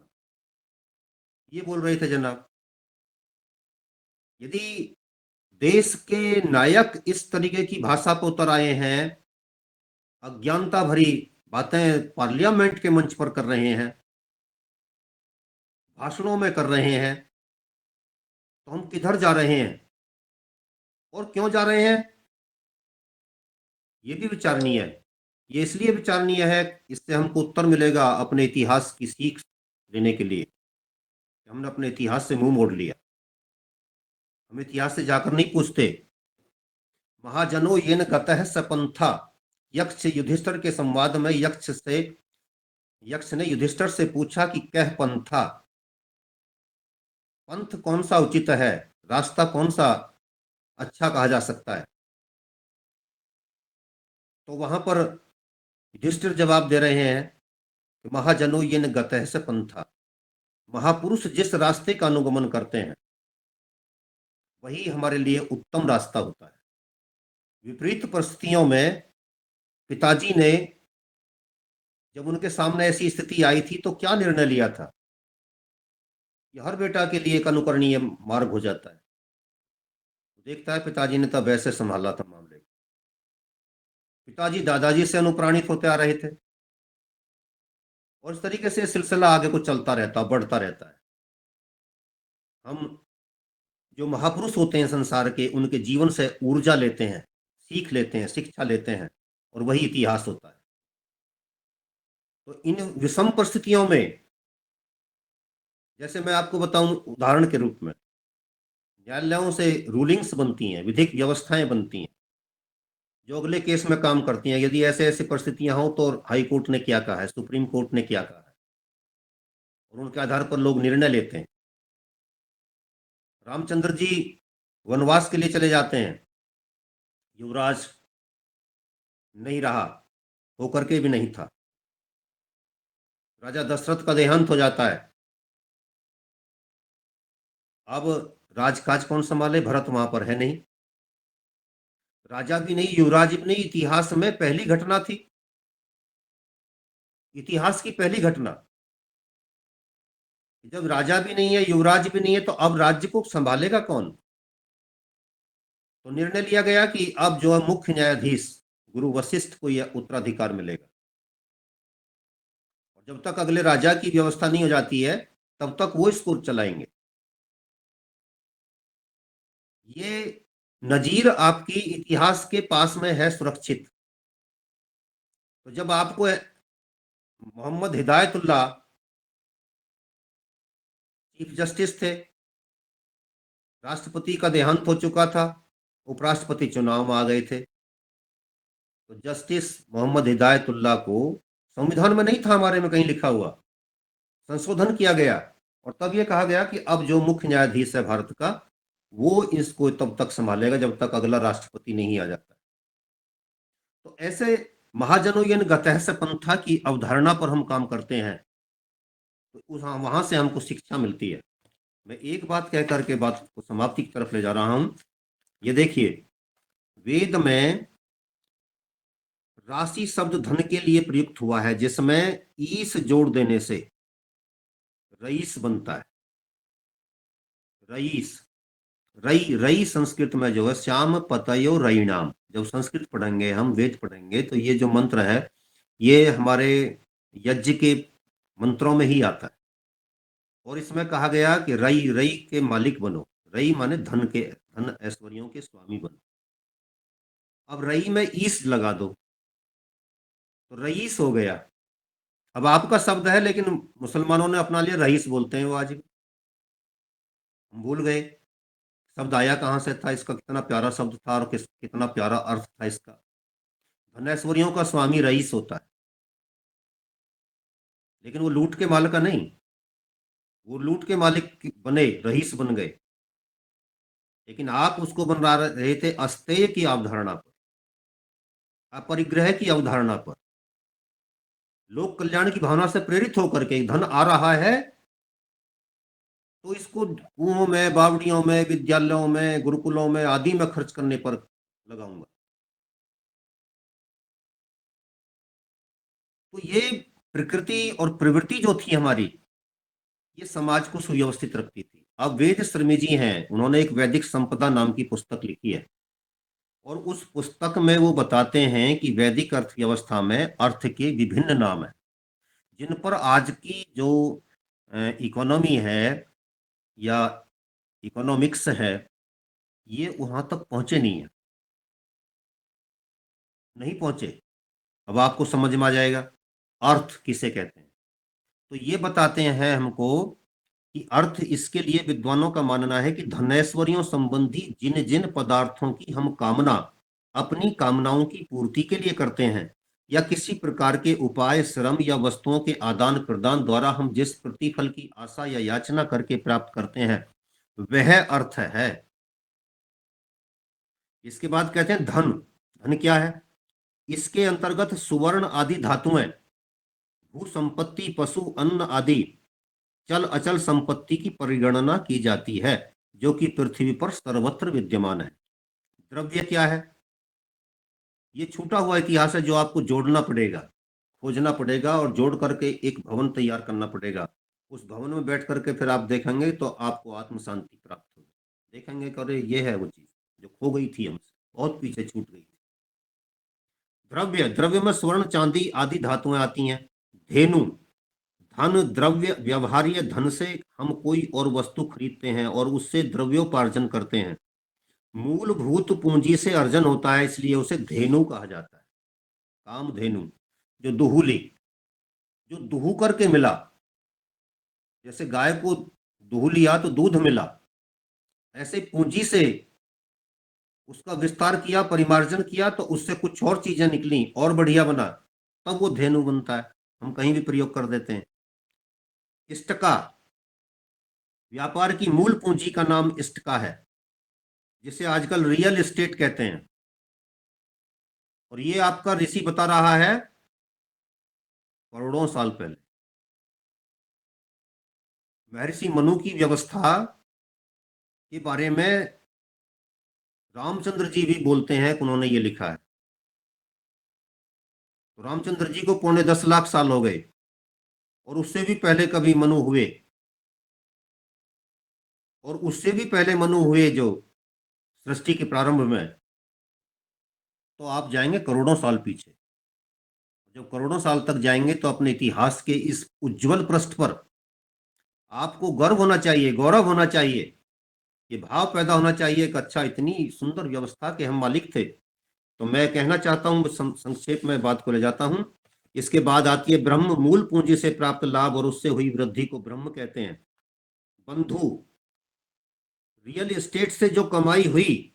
ये बोल रहे थे जनाब। यदि देश के नायक इस तरीके की भाषा पर उतर आए हैं, अज्ञानता भरी बातें पार्लियामेंट के मंच पर कर रहे हैं, भाषणों में कर रहे हैं, तो हम किधर जा रहे हैं और क्यों जा रहे हैं, ये भी विचारणीय है। ये इसलिए विचारणीय है, इससे हमको उत्तर मिलेगा अपने इतिहास की सीख लेने के लिए। हमने अपने इतिहास से मुंह मोड़ लिया, हम इतिहास से जाकर नहीं पूछते। महाजनो येन गतः सपंथा, यक्ष युधिष्ठिर के संवाद में यक्ष ने युधिष्ठिर से पूछा कि कह पंथा, पंथ कौन सा उचित है, रास्ता कौन सा अच्छा कहा जा सकता है। तो वहां पर युधिष्ठिर जवाब दे रहे हैं कि महाजनो येन गतः स पंथा, महापुरुष जिस रास्ते का अनुगमन करते हैं वही हमारे लिए उत्तम रास्ता होता है। विपरीत परिस्थितियों में पिताजी ने, जब उनके सामने ऐसी स्थिति आई थी तो क्या निर्णय लिया था, कि हर बेटा के लिए एक अनुकरणीय मार्ग हो जाता है। देखता है पिताजी ने तब ऐसे संभाला था मामले को। पिताजी दादाजी से अनुप्राणित होते आ रहे थे और इस तरीके से सिलसिला आगे को चलता रहता, बढ़ता रहता है। हम जो महापुरुष होते हैं संसार के, उनके जीवन से ऊर्जा लेते हैं, सीख लेते हैं, शिक्षा लेते हैं, और वही इतिहास होता है। तो इन विषम परिस्थितियों में, जैसे मैं आपको बताऊं उदाहरण के रूप में, न्यायालयों से रूलिंग्स बनती हैं, विधिक व्यवस्थाएं बनती हैं जो अगले केस में काम करती हैं। यदि ऐसे ऐसी परिस्थितियां हों तो हाई कोर्ट ने क्या कहा है, सुप्रीम कोर्ट ने क्या कहा है, और उनके आधार पर लोग निर्णय लेते हैं। रामचंद्र जी वनवास के लिए चले जाते हैं, युवराज नहीं रहा, होकर के भी नहीं था। राजा दशरथ का देहांत हो जाता है। अब राजकाज कौन संभाले, भरत वहां पर है नहीं, राजा भी नहीं, युवराज भी नहीं। इतिहास में पहली घटना थी, इतिहास की पहली घटना, जब राजा भी नहीं है, युवराज भी नहीं है, तो अब राज्य को संभालेगा कौन। तो निर्णय लिया गया कि अब जो है मुख्य न्यायाधीश गुरु वशिष्ठ को यह उत्तराधिकार मिलेगा, और जब तक अगले राजा की व्यवस्था नहीं हो जाती है तब तक वो इसको चलाएंगे। ये नजीर आपकी इतिहास के पास में है सुरक्षित। तो जब आपको मोहम्मद हिदायतुल्लाह चीफ जस्टिस थे, राष्ट्रपति का देहांत हो चुका था, उपराष्ट्रपति चुनाव में आ गए थे, तो जस्टिस मोहम्मद हिदायतुल्लाह को, संविधान में नहीं था हमारे में कहीं लिखा हुआ, संशोधन किया गया और तब यह कहा गया कि अब जो मुख्य न्यायाधीश है भारत का, वो इसको तब तक संभालेगा जब तक अगला राष्ट्रपति नहीं आ जाता। तो ऐसे महाजनोयन गतः से पंथा की अवधारणा पर हम काम करते हैं, तो उस वहां से हमको शिक्षा मिलती है। मैं एक बात कह करके बात को समाप्ति की तरफ ले जा रहा हूं। ये देखिए, वेद में राशि शब्द धन के लिए प्रयुक्त हुआ है, जिसमें ईस जोड़ देने से रईस बनता है। रईस, रई रई संस्कृत में जो है, श्याम पतयो रई नाम। जब संस्कृत पढ़ेंगे, हम वेद पढ़ेंगे, तो ये जो मंत्र है ये हमारे यज्ञ के मंत्रों में ही आता है। और इसमें कहा गया कि रई रई के मालिक बनो। रई माने धन के, धन ऐश्वर्यों के स्वामी बनो। अब रई में ईस लगा दो तो रईस हो गया। अब आपका शब्द है लेकिन मुसलमानों ने अपना लिया, रईस बोलते हैं वो आज भी। हम भूल गए शब्द आया कहाँ से था, इसका कितना प्यारा शब्द था और कितना प्यारा अर्थ था इसका। धनैश्वर्यों का स्वामी रईस होता है, लेकिन वो लूट के मालिक का नहीं, वो लूट के मालिक बने, रईस बन गए। लेकिन आप उसको बना रहे थे अस्तेय की अवधारणा पर, अपरिग्रह की अवधारणा पर, लोक कल्याण की भावना से प्रेरित होकर के। धन आ रहा है तो इसको कुओं में, बावड़ियों में, विद्यालयों में, गुरुकुलों में आदि में खर्च करने पर लगाऊंगा। तो ये प्रकृति और प्रवृत्ति जो थी हमारी, ये समाज को सुव्यवस्थित रखती थी। अब वेद श्रमी जी हैं, उन्होंने एक वैदिक संपदा नाम की पुस्तक लिखी है, और उस पुस्तक में वो बताते हैं कि वैदिक अर्थव्यवस्था में अर्थ के विभिन्न नाम हैं, जिन पर आज की जो इकोनॉमी है या इकोनॉमिक्स है, ये वहां तक पहुंचे नहीं है, नहीं पहुंचे। अब आपको समझ में आ जाएगा अर्थ किसे कहते हैं। तो ये बताते हैं हमको कि अर्थ, इसके लिए विद्वानों का मानना है कि धनैश्वर्यों संबंधी जिन जिन पदार्थों की हम कामना अपनी कामनाओं की पूर्ति के लिए करते हैं, या किसी प्रकार के उपाय, श्रम या वस्तुओं के आदान प्रदान द्वारा हम जिस प्रतिफल की आशा या याचना करके प्राप्त करते हैं, वह अर्थ है। इसके बाद कहते हैं धन। धन क्या है? इसके अंतर्गत सुवर्ण आदि धातुएं, भू संपत्ति, पशु, अन्न आदि चल अचल संपत्ति की परिगणना की जाती है, जो कि पृथ्वी पर सर्वत्र विद्यमान है। द्रव्य क्या है? ये छूटा हुआ इतिहास है जो आपको जोड़ना पड़ेगा, खोजना पड़ेगा और जोड़ करके एक भवन तैयार करना पड़ेगा। उस भवन में बैठ करके फिर आप देखेंगे तो आपको आत्म शांति प्राप्त होगी। देखेंगे कि अरे ये है वो चीज जो खो गई थी, हमसे बहुत पीछे छूट गई थी। द्रव्य, द्रव्य में स्वर्ण, चांदी आदि धातुएं आती हैं। धेनु, धन, द्रव्य, व्यवहार्य धन से हम कोई और वस्तु खरीदते हैं और उससे द्रव्योपार्जन करते हैं। मूलभूत पूंजी से अर्जन होता है, इसलिए उसे धेनु कहा जाता है। काम धेनु, जो दुहूली, जो दुहू करके मिला, जैसे गाय को दुहू लिया तो दूध मिला, ऐसे पूंजी से उसका विस्तार किया, परिमार्जन किया तो उससे कुछ और चीजें निकली और बढ़िया बना, तब वो धेनु बनता है। हम कहीं भी प्रयोग कर देते हैं। इष्टका, व्यापार की मूल पूंजी का नाम इष्टका है, जिसे आजकल रियल एस्टेट कहते हैं। और ये आपका ऋषि बता रहा है करोड़ों साल पहले। महर्षि मनु की व्यवस्था के बारे में रामचंद्र जी भी बोलते हैं कि उन्होंने ये लिखा है। तो रामचंद्र जी को 9.5 लाख साल हो गए, और उससे भी पहले कभी मनु हुए, और उससे भी पहले मनु हुए जो सृष्टि के प्रारंभ में, तो आप जाएंगे करोड़ों साल पीछे। जब करोड़ों साल तक जाएंगे तो अपने इतिहास के इस उज्जवल पृष्ठ पर आपको गर्व होना चाहिए, गौरव होना चाहिए, ये भाव पैदा होना चाहिए कि अच्छा, इतनी सुंदर व्यवस्था के हम मालिक थे। तो मैं कहना चाहता हूं, संक्षेप में बात को ले जाता हूं। इसके बाद आती है ब्रह्म। मूल पूंजी से प्राप्त लाभ और उससे हुई वृद्धि को ब्रह्म कहते हैं। बंधु, रियल एस्टेट से जो कमाई हुई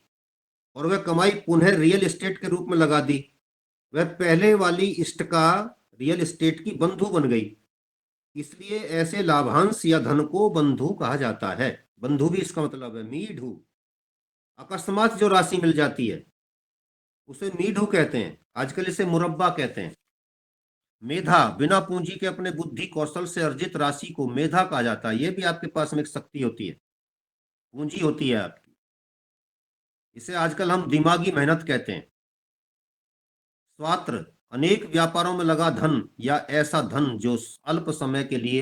और वह कमाई पुनः रियल एस्टेट के रूप में लगा दी, वह पहले वाली इष्ट का रियल एस्टेट की बंधु बन गई। इसलिए ऐसे लाभांश या धन को बंधु कहा जाता है। बंधु भी इसका मतलब है मीढु। अकस्मात जो राशि मिल जाती है उसे मीढु कहते हैं, आजकल इसे मुरब्बा कहते हैं। मेधा, बिना पूंजी के अपने बुद्धि कौशल से अर्जित राशि को मेधा कहा जाता है। यह भी आपके पास में एक शक्ति होती है, पूंजी होती है आपकी। इसे आजकल हम दिमागी मेहनत कहते हैं। स्वात्र, अनेक व्यापारों में लगा धन या ऐसा धन जो अल्प समय के लिए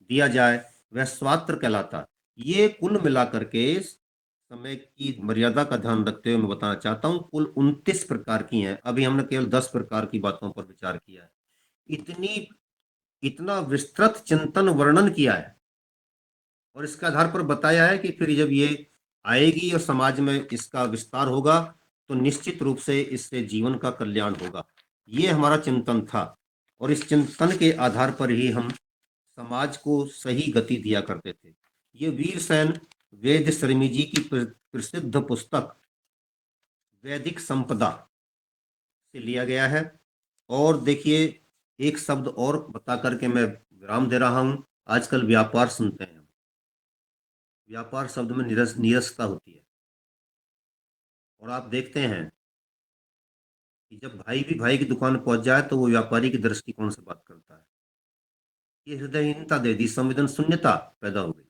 दिया जाए, वह स्वात्र कहलाता है। ये कुल मिलाकर के समय की मर्यादा का ध्यान रखते हुए मैं बताना चाहता हूँ, कुल 29 प्रकार की हैं। अभी हमने केवल 10 प्रकार की बातों पर विचार किया है। इतनी इतना विस्तृत चिंतन वर्णन किया है और इसके आधार पर बताया है कि फिर जब ये आएगी और समाज में इसका विस्तार होगा तो निश्चित रूप से इससे जीवन का कल्याण होगा। ये हमारा चिंतन था, और इस चिंतन के आधार पर ही हम समाज को सही गति दिया करते थे। ये वीरसेन वेद शर्मी जी की प्रसिद्ध पुस्तक वैदिक संपदा से लिया गया है। और देखिए, एक शब्द और बता करके मैं विराम दे रहा हूं। आजकल व्यापार सुनते हैं, व्यापार शब्द में नीरसता होती है। और आप देखते हैं कि जब भाई भी भाई की दुकान पर पहुंच जाए तो वो व्यापारी की दृष्टिकोण से बात करता है। ये हृदयहीनता दे दी, संवेदन शून्यता पैदा हो गई।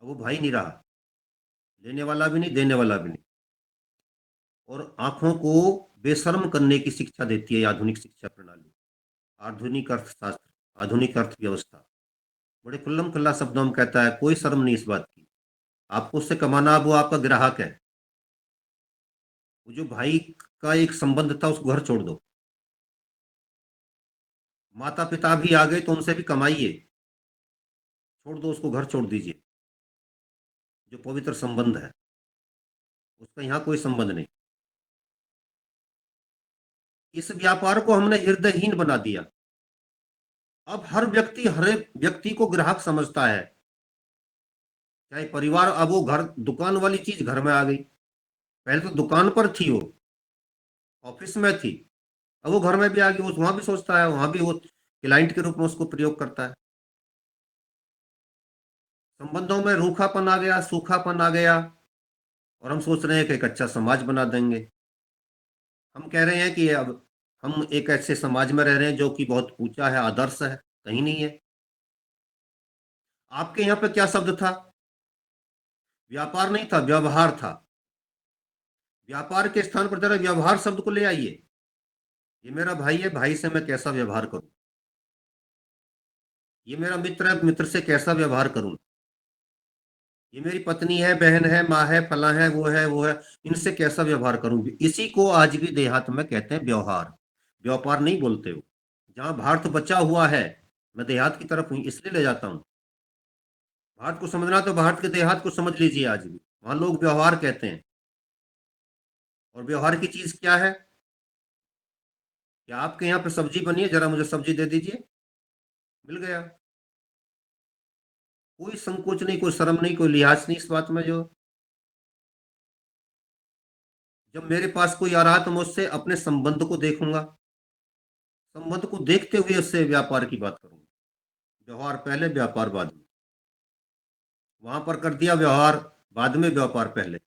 अब वो भाई नहीं रहा, लेने वाला भी नहीं, देने वाला भी नहीं। और आंखों को बेशर्म करने की शिक्षा देती है आधुनिक शिक्षा प्रणाली, आधुनिक अर्थशास्त्र, आधुनिक अर्थव्यवस्था। बड़े खुल्लम खुल्ला शब्दों में कहता है, कोई शर्म नहीं इस बात की, आपको उससे कमाना, अब वो आपका ग्राहक है। वो जो भाई का एक संबंध था उसको घर छोड़ दो। माता पिता भी आ गए तो उनसे भी कमाइए, छोड़ दो उसको, घर छोड़ दीजिए। जो पवित्र संबंध है उसका यहाँ कोई संबंध नहीं। इस व्यापार को हमने हृदयहीन बना दिया। अब हर एक व्यक्ति को ग्राहक समझता है, चाहे परिवार। अब वो घर, दुकान वाली चीज घर में आ गई। पहले तो दुकान पर थी, वो ऑफिस में थी, अब वो घर में भी आ गई। वो वहां भी सोचता है, वहां भी वो क्लाइंट के रूप में उसको प्रयोग करता है। संबंधों में रूखापन आ गया, सूखापन आ गया, और हम सोच रहे हैं कि एक अच्छा समाज बना देंगे। हम कह रहे हैं कि अब हम एक ऐसे समाज में रह रहे हैं जो कि बहुत ऊंचा है, आदर्श है। कहीं नहीं है। आपके यहाँ पे क्या शब्द था? व्यापार नहीं था, व्यवहार था। व्यापार के स्थान पर जरा व्यवहार शब्द को ले आइए। ये मेरा भाई है, भाई से मैं कैसा व्यवहार करूं? ये मेरा मित्र है, मित्र से कैसा व्यवहार करूं? ये मेरी पत्नी है, बहन है, माँ है, फला है, वो है, इनसे कैसा व्यवहार करूं? इसी को आज भी देहात में कहते हैं व्यवहार। व्यापार नहीं बोलते हो। जहां भारत बचा हुआ है, मैं देहात की तरफ हूं इसलिए ले जाता हूं। भारत को समझना तो भारत के देहात को समझ लीजिए। आज भी वहां लोग व्यवहार कहते हैं। और व्यवहार की चीज क्या है? क्या आपके यहाँ पे सब्जी बनी है? जरा मुझे सब्जी दे दीजिए। मिल गया। कोई संकोच नहीं, कोई शर्म नहीं, कोई लिहाज नहीं इस बात में। जो जब मेरे पास कोई आ रहा तो मैं उससे अपने संबंध को देखूंगा। संबंध को देखते हुए उससे व्यापार की बात करूंगा। व्यवहार पहले, व्यापार बाद में। वहां पर कर दिया व्यवहार, बाद में व्यापार पहले।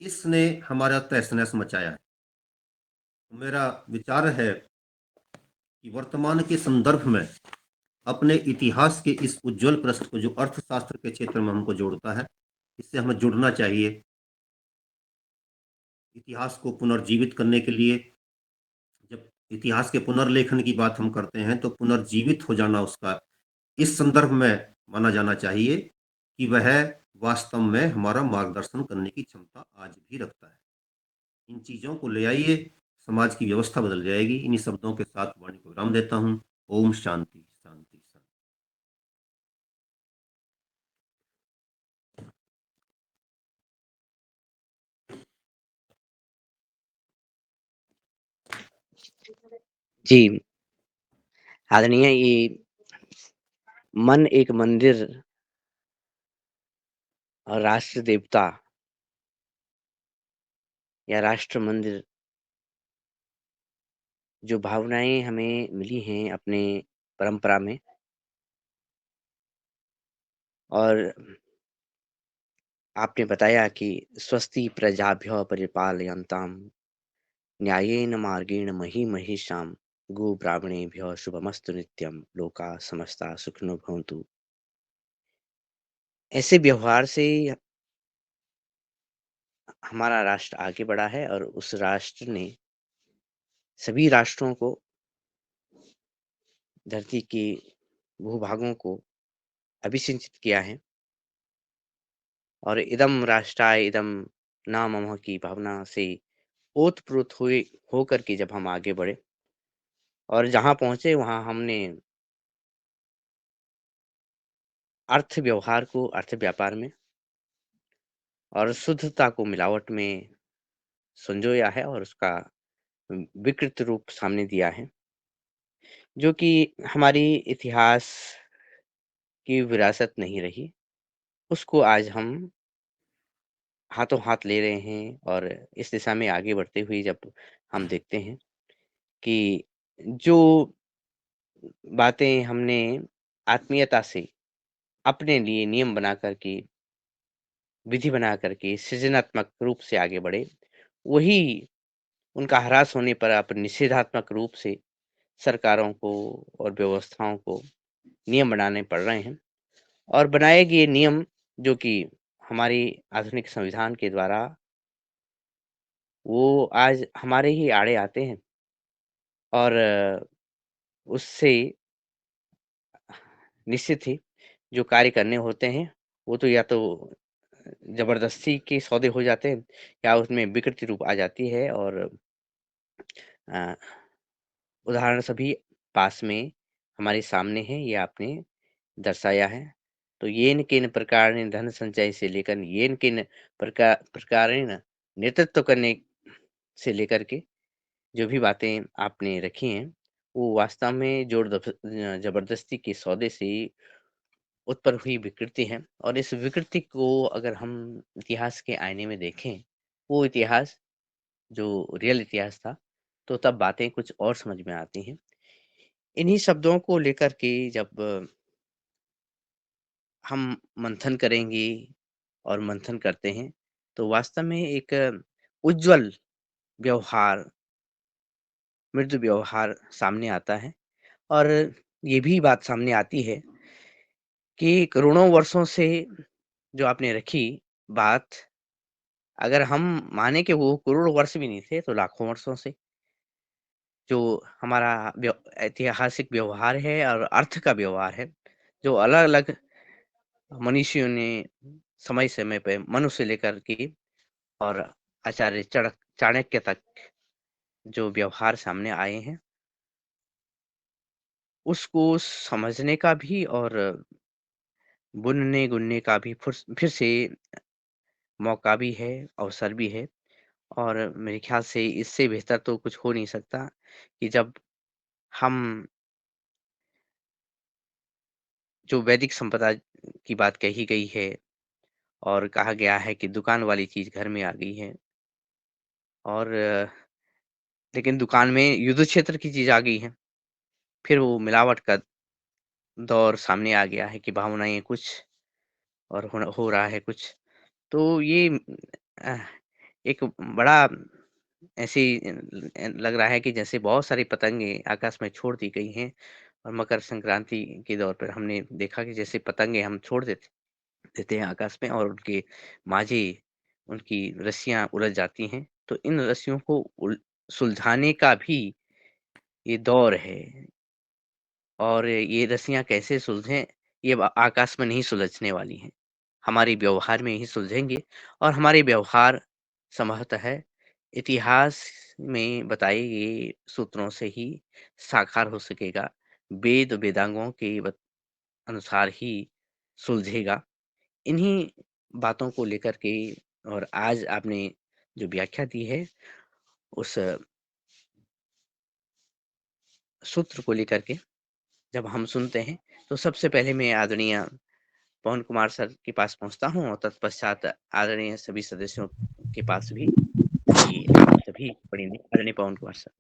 इसने हमारा तहस नहस मचाया है। तो मेरा विचार है कि वर्तमान के संदर्भ में अपने इतिहास के इस उज्जवल पृष्ठ को, जो अर्थशास्त्र के क्षेत्र में हमको जोड़ता है, इससे हमें जुड़ना चाहिए। इतिहास को पुनर्जीवित करने के लिए, जब इतिहास के पुनर्लेखन की बात हम करते हैं, तो पुनर्जीवित हो जाना उसका इस संदर्भ में माना जाना चाहिए कि वह वास्तव में हमारा मार्गदर्शन करने की क्षमता आज भी रखता है। इन चीजों को ले आइए, समाज की व्यवस्था बदल जाएगी। इन्हीं शब्दों के साथ वाणी को विराम देता हूँ। ओम शांति शांति शांति। जी, आदरणीय, ये मन एक मंदिर और राष्ट्र देवता या राष्ट्र मंदिर, जो भावनाएँ हमें मिली हैं अपने परंपरा में, और आपने बताया कि स्वस्ति प्रजाभ्यः परिपालयन्तां न्यायेन मार्गेण महीमहीषां गोब्राह्मणेभ्यः शुभमस्तु नित्यं लोकाः समस्ता सुखिनो भवन्तु। ऐसे व्यवहार से हमारा राष्ट्र आगे बढ़ा है और उस राष्ट्र ने सभी राष्ट्रों को, धरती के भूभागों को अभिसिंचित किया है। और इदम राष्ट्राय इदम न मम की भावना से ओतप्रोत हुए होकर के जब हम आगे बढ़े और जहाँ पहुँचे वहाँ हमने अर्थ व्यवहार को अर्थ व्यापार में और शुद्धता को मिलावट में संजोया है और उसका विकृत रूप सामने दिया है, जो कि हमारी इतिहास की विरासत नहीं रही। उसको आज हम हाथों हाथ ले रहे हैं और इस दिशा में आगे बढ़ते हुए जब हम देखते हैं कि जो बातें हमने आत्मीयता से अपने लिए नियम बना कर के, विधि बना कर के सृजनात्मक रूप से आगे बढ़े, वही उनका ह्रास होने पर अब निषेधात्मक रूप से सरकारों को और व्यवस्थाओं को नियम बनाने पड़ रहे हैं। और बनाए गए नियम, जो कि हमारी आधुनिक संविधान के द्वारा, वो आज हमारे ही आड़े आते हैं और उससे निश्चित ही जो कार्य करने होते हैं, वो तो या तो ज़बरदस्ती के सौदे हो जाते हैं या उसमें विकृति रूप आ जाती है। और अ, उदाहरण सभी पास में हमारे सामने हैं, ये आपने दर्शाया है। तो येन केन प्रकारेण धन संचय से लेकर येन केन प्रकारेण नेतृत्व करने से लेकर के जो भी बातें आपने रखी हैं, वो वास्तव में ज़बरदस्ती के सौदे से उत्पन्न हुई विकृति है और इस विकृति को अगर हम इतिहास के आईने में देखें, वो इतिहास जो रियल इतिहास था, तो तब बातें कुछ और समझ में आती हैं। इन्हीं शब्दों को लेकर के जब हम मंथन करेंगे और मंथन करते हैं, तो वास्तव में एक उज्ज्वल व्यवहार, मृदु व्यवहार सामने आता है और ये भी बात सामने आती है कि करोड़ों वर्षों से जो आपने रखी बात, अगर हम माने कि वो करोड़ वर्ष भी नहीं थे, तो लाखों वर्षों से जो हमारा ऐतिहासिक व्यवहार है और अर्थ का व्यवहार है, जो अलग-अलग मनीषियों ने समय-समय पे मनु से लेकर के और आचार्य चाणक्य तक जो व्यवहार सामने आए हैं, उसको समझने का भी और बुनने-गुनने का भी फिर से मौका भी है, अवसर भी है और मेरे ख्याल से इससे बेहतर तो कुछ हो नहीं सकता कि जब हम जो वैदिक संपदा की बात कही गई है और कहा गया है कि दुकान वाली चीज़ घर में आ गई है और लेकिन दुकान में युद्ध क्षेत्र की चीज़ आ गई है। फिर वो मिलावट का दौर सामने आ गया है कि भावनाएँ कुछ और हो रहा है कुछ। तो ये अ, एक बड़ा ऐसे लग रहा है कि जैसे बहुत सारी पतंगे आकाश में छोड़ दी गई हैं और मकर संक्रांति के दौर पर हमने देखा कि जैसे पतंगे हम छोड़ देते देते हैं आकाश में और उनके माझे उनकी रस्सियाँ उलझ जाती हैं। तो इन रस्सियों को सुलझाने का भी ये दौर है और ये रस्सियाँ कैसे सुलझें, ये आकाश में नहीं सुलझने वाली हैं। हमारे व्यवहार में ही सुलझेंगे और हमारे व्यवहार संभवतः इतिहास में बताए गए सूत्रों से ही साकार हो सकेगा। वेद वेदांगों के अनुसार ही सुलझेगा। इन्हीं बातों को लेकर के और आज आपने जो व्याख्या दी है, उस सूत्र को लेकर के जब हम सुनते हैं, तो सबसे पहले मैं आदरणीय पवन कुमार सर के पास पहुँचता हूँ और तत्पश्चात आदरणीय सभी सदस्यों के पास भी कि आप सभी पढ़ेंगे। आदरणीय पवन कुमार सर।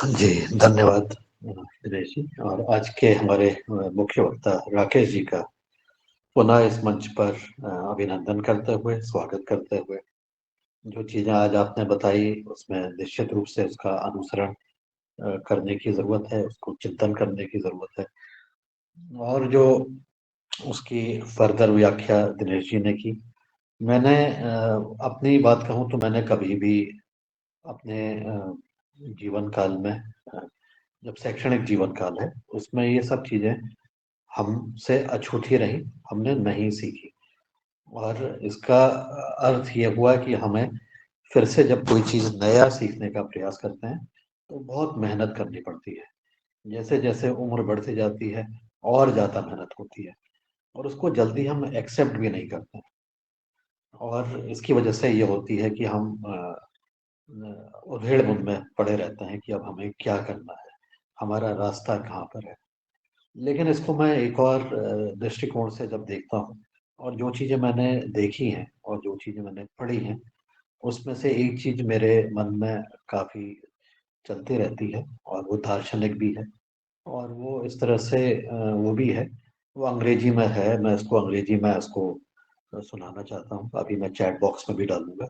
जी, धन्यवाद दिनेश जी। और आज के हमारे मुख्य वक्ता राकेश जी का पुनः इस मंच पर अभिनंदन करते हुए, स्वागत करते हुए, जो चीज़ें आज आपने बताई उसमें निश्चित रूप से उसका अनुसरण करने की ज़रूरत है, उसको चिंतन करने की ज़रूरत है। और जो उसकी फर्दर व्याख्या दिनेश जी ने की, मैंने अपनी बात कहूँ तो मैंने कभी भी अपने जीवन काल में जब शैक्षणिक जीवन काल है, उसमें ये सब चीज़ें हमसे अछूती रही, हमने नहीं सीखी। और इसका अर्थ ये हुआ कि हमें फिर से जब कोई चीज़ नया सीखने का प्रयास करते हैं, तो बहुत मेहनत करनी पड़ती है। जैसे-जैसे उम्र बढ़ती जाती है और ज़्यादा मेहनत होती है और उसको जल्दी हम एक्सेप्ट भी नहीं करते हैं। और इसकी वजह से ये होती है कि हम उधेड़-बुन में पड़े रहते हैं कि अब हमें क्या करना है, हमारा रास्ता कहाँ पर है। लेकिन इसको मैं एक और दृष्टिकोण से जब देखता हूँ और जो चीज़ें मैंने देखी हैं और जो चीज़ें मैंने पढ़ी हैं, उसमें से एक चीज़ मेरे मन में काफ़ी चलती रहती है और वो दार्शनिक भी है और वो इस तरह से वो भी है, वो अंग्रेजी में है, मैं इसको सुनाना चाहता हूँ, अभी मैं चैट बॉक्स में भी डालूँगा।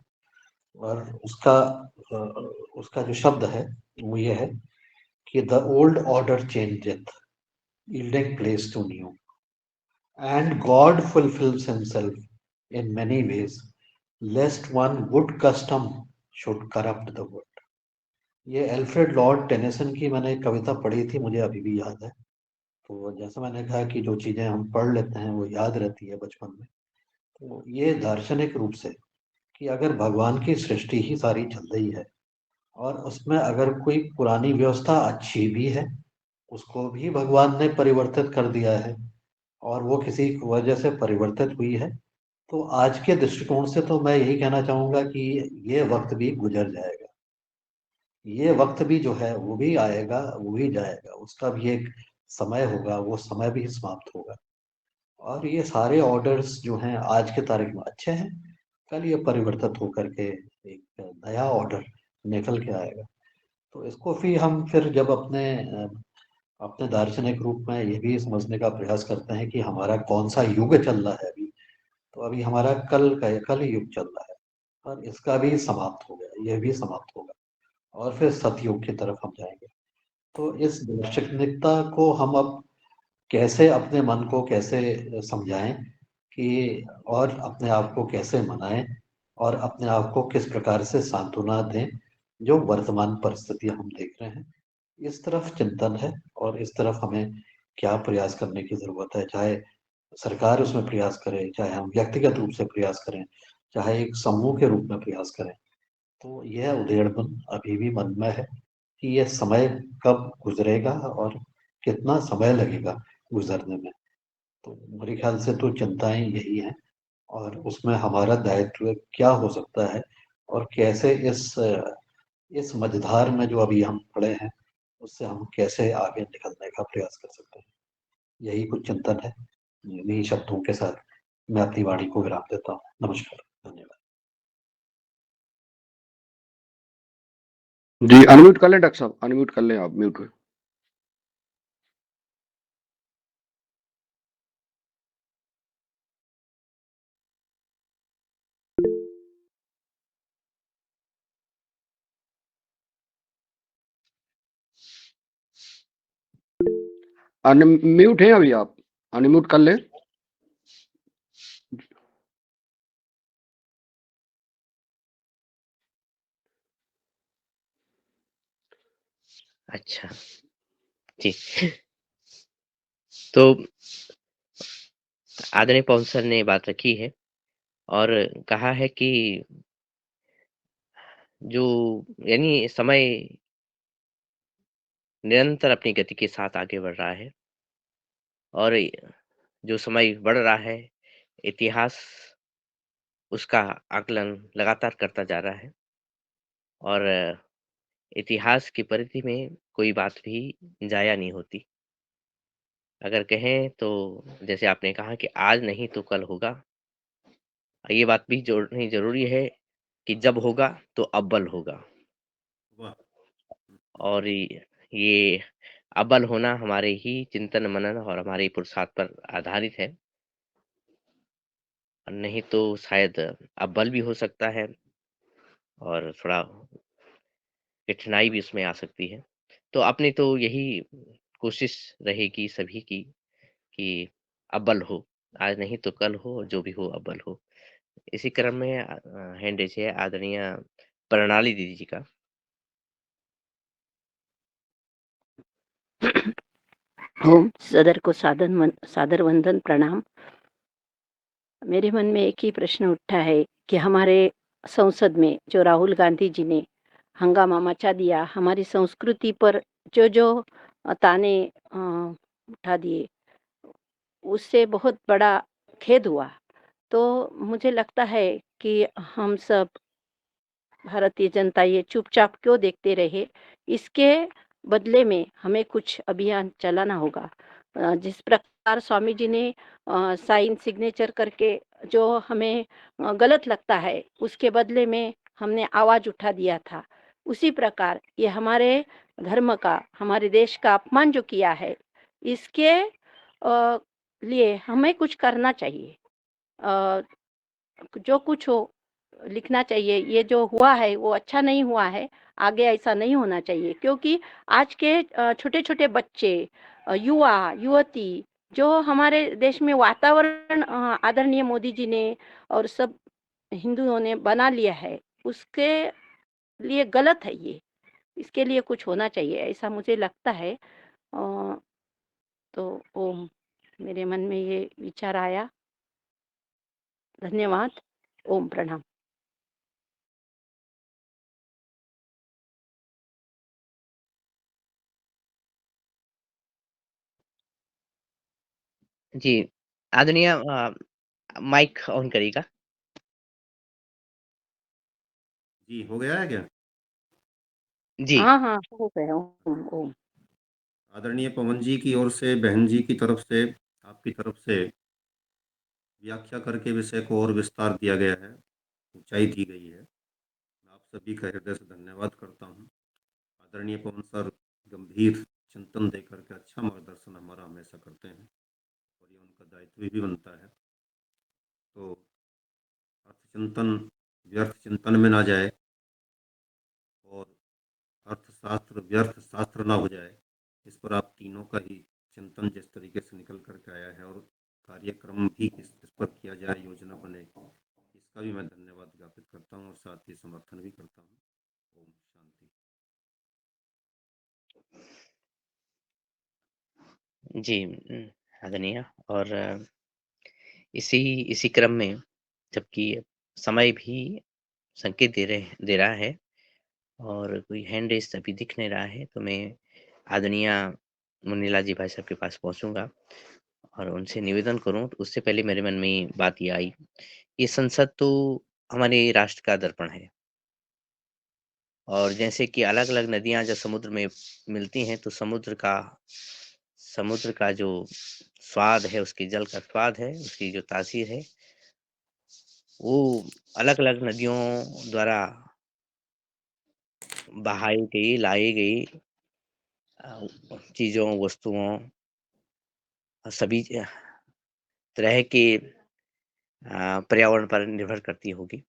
और अ, उसका जो शब्द है, वो ये है कि the old order changeth, yielding place to new. And God fulfills himself in many ways, lest one good custom should corrupt the world. ये एल्फ्रेड लॉर्ड टेनिसन की मैंने एक कविता पढ़ी थी, मुझे अभी भी याद है। तो जैसा मैंने कहा कि जो चीज़ें हम पढ़ लेते हैं वो याद रहती है बचपन में। तो ये दार्शनिक रूप से कि अगर भगवान की सृष्टि ही सारी चल रही है और उसमें अगर कोई पुरानी व्यवस्था अच्छी भी है, उसको भी भगवान ने परिवर्तित कर दिया है और वो किसी वजह से परिवर्तित हुई है, तो आज के दृष्टिकोण से तो मैं यही कहना चाहूँगा कि ये वक़्त भी गुज़र जाएगा ये वक्त भी जो है वो भी आएगा, वो भी जाएगा, उसका भी एक समय होगा, वो समय भी समाप्त होगा। और ये सारे ऑर्डर्स जो हैं आज के तारीख में अच्छे हैं, कल ये परिवर्तित होकर के एक नया ऑर्डर निकल के आएगा। तो इसको फिर जब अपने दार्शनिक रूप में ये भी समझने का प्रयास करते हैं कि हमारा कौन सा युग चल रहा है अभी, तो अभी हमारा कल युग चल रहा है और इसका भी समाप्त हो गया, यह भी समाप्त होगा और फिर सतयुग की तरफ हम जाएंगे। तो इस दार्शनिकता को हम अब कैसे अपने मन को कैसे समझाएं कि और अपने आप को कैसे मनाएं और अपने आप को किस प्रकार से सांत्वना दें जो वर्तमान परिस्थितियां हम देख रहे हैं, इस तरफ चिंतन है। और इस तरफ हमें क्या प्रयास करने की जरूरत है, चाहे सरकार उसमें प्रयास करे, चाहे हम व्यक्तिगत रूप से प्रयास करें, चाहे एक समूह के रूप में प्रयास करें। तो यह उधेड़पन अभी भी मन में है कि यह समय कब गुजरेगा और कितना समय लगेगा गुजरने में। तो मेरे ख्याल से तो चिंताएं यही हैं और उसमें हमारा दायित्व क्या हो सकता है और कैसे इस मझधार में जो अभी हम पड़े हैं उससे हम कैसे आगे निकलने का प्रयास कर सकते हैं, यही कुछ चिंतन है। इन्हीं शब्दों के साथ मैं अपनी वाणी को विराम देता हूँ। नमस्कार, धन्यवाद। जी अनम्यूट कर लें डॉक्टर साहब, अनम्यूट कर लें आप, म्यूट हुए। अनम्यूट हैं अभी आप, अनम्यूट कर लें। अच्छा, जी। तो आदरणीय पवन सर ने बात रखी है और कहा है कि जो यानी समय निरंतर अपनी गति के साथ आगे बढ़ रहा है और जो समय बढ़ रहा है, इतिहास उसका आकलन लगातार करता जा रहा है और इतिहास की परिधि में कोई बात भी ज़ाया नहीं होती। अगर कहें तो जैसे आपने कहा कि आज नहीं तो कल होगा। ये बात भी जोड़नी ज़रूरी है कि जब होगा तो अव्वल होगा वाह। और ये अव्वल होना हमारे ही चिंतन मनन और हमारे पुरुषार्थ पर आधारित है। नहीं तो शायद अव्वल भी हो सकता है और थोड़ा कठिनाई भी उसमें आ सकती है। तो अपनी तो यही कोशिश रहेगी सभी की कि अव्वल हो, आज नहीं तो कल हो, जो भी हो अव्वल हो। इसी क्रम में हैंड रेज़ है आदरणीय प्रणाली दीदी जी का। ओम सदर को सादर वंदन प्रणाम। मेरे मन में एक ही प्रश्न उठा है कि हमारे संसद में जो राहुल गांधी जी ने हंगामा मचा दिया, हमारी संस्कृति पर जो ताने उठा दिए, उससे बहुत बड़ा खेद हुआ। तो मुझे लगता है कि हम सब भारतीय जनता ये चुपचाप क्यों देखते रहे? इसके बदले में हमें कुछ अभियान चलाना होगा। जिस प्रकार स्वामी जी ने साइन सिग्नेचर करके जो हमें गलत लगता है, उसके बदले में हमने आवाज़ उठा दिया था। उसी प्रकार ये हमारे धर्म का, हमारे देश का अपमान जो किया है, इसके लिए हमें कुछ करना चाहिए। अ, जो कुछ हो लिखना चाहिए, ये जो हुआ है वो अच्छा नहीं हुआ है, आगे ऐसा नहीं होना चाहिए क्योंकि आज के छोटे-छोटे बच्चे, युवा, युवती जो हमारे देश में वातावरण आदरणीय मोदी जी ने और सब हिंदुओं ने बना लिया है, उसके लिए गलत है ये। इसके लिए कुछ होना चाहिए, ऐसा मुझे लगता है। अ, तो ओम मेरे मन में ये विचार आया। धन्यवाद। ओम प्रणाम। जी, आदरणीय माइक ऑन करिएगा। जी हो गया है क्या? जी। हाँ, हाँ, हो गया। ओम, ओम। आदरणीय पवन जी की ओर से, बहन जी की तरफ से, आपकी तरफ से व्याख्या करके विषय को और विस्तार दिया गया है, ऊंचाई दी गई है। मैं आप सभी का हृदय से धन्यवाद करता हूँ। आदरणीय पवन सर गंभीर चिंतन देकर के अच्छा मार्गदर्शन हमारा हमेशा करते हैं और ये उनका दायित्व भी बनता है। तो अर्थ चिंतन व्यर्थ चिंतन में ना जाए और अर्थशास्त्र व्यर्थ शास्त्र ना हो जाए, इस पर आप तीनों का ही चिंतन जिस तरीके से निकल करके आया है और कार्यक्रम भी इस पर किया जाए, योजना बने, इसका भी मैं धन्यवाद ज्ञापित करता हूँ और साथ ही समर्थन भी करता हूँ। ओम शांति। जी, आदरणीय। और इसी इसी क्रम में, जबकि समय भी संकेत दे रहा है और कोई हैंड रेज़ अभी दिख नहीं रहा है, तो मैं आदरणीय मुन्नीलाल जी भाई साहब के पास पहुँचूँगा और उनसे निवेदन करूँ। तो उससे पहले मेरे मन में बात ये आई, ये संसद तो हमारे राष्ट्र का दर्पण है और जैसे कि अलग-अलग नदियाँ जब समुद्र में मिलती हैं, तो समुद्र का जो स्वाद है, उसके जल का स्वाद है, उसकी जो तासीर है, वो अलग-अलग नदियों द्वारा बहाई गई, लाई गई चीज़ों, वस्तुओं सभी तरह के पर्यावरण पर निर्भर करती होगी।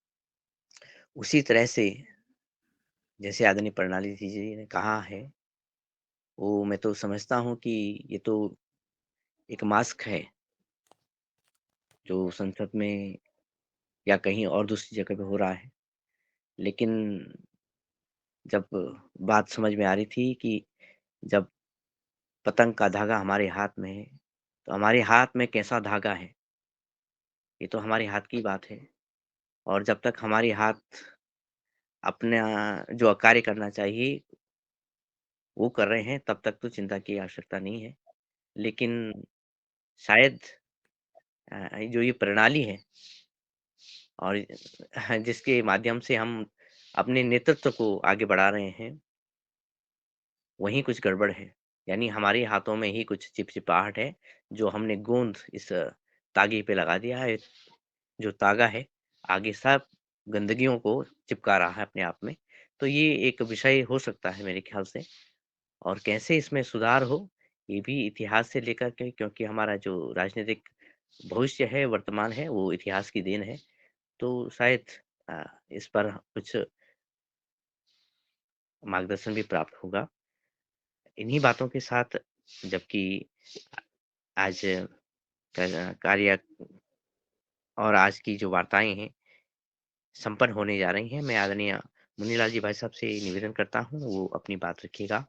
उसी तरह से जैसे आदरणीय प्रणाली जी ने कहा है, वो मैं तो समझता हूँ कि ये तो एक मास्क है, जो संसद में या कहीं और दूसरी जगह पे हो रहा है। लेकिन जब बात समझ में आ रही थी कि जब पतंग का धागा हमारे हाथ में है, तो हमारे हाथ में कैसा धागा है, ये तो हमारे हाथ की बात है। और जब तक हमारे हाथ अपना जो कार्य करना चाहिए, वो कर रहे हैं, तब तक तो चिंता की आवश्यकता नहीं है। लेकिन शायद जो ये प्रणाली है और जिसके माध्यम से हम अपने नेतृत्व को आगे बढ़ा रहे हैं, वहीं कुछ गड़बड़ है। यानी हमारे हाथों में ही कुछ चिपचिपाहट है, जो हमने गोंद इस तागे पे लगा दिया है। जो तागा है, आगे सब गंदगियों को चिपका रहा है अपने आप में। तो ये एक विषय हो सकता है मेरे ख्याल से। और कैसे इसमें सुधार हो, ये भी इतिहास से लेकर के, क्योंकि हमारा जो राजनीतिक भविष्य है, वर्तमान है, वो इतिहास की देन है। तो शायद इस पर कुछ मार्गदर्शन भी प्राप्त होगा। इन्हीं बातों के साथ, जबकि आज कार्य और आज की जो वार्ताएँ हैं, संपन्न होने जा रही हैं, मैं आदरणीय मुन्नीलाल जी भाई साहब से निवेदन करता हूँ, वो अपनी बात रखिएगा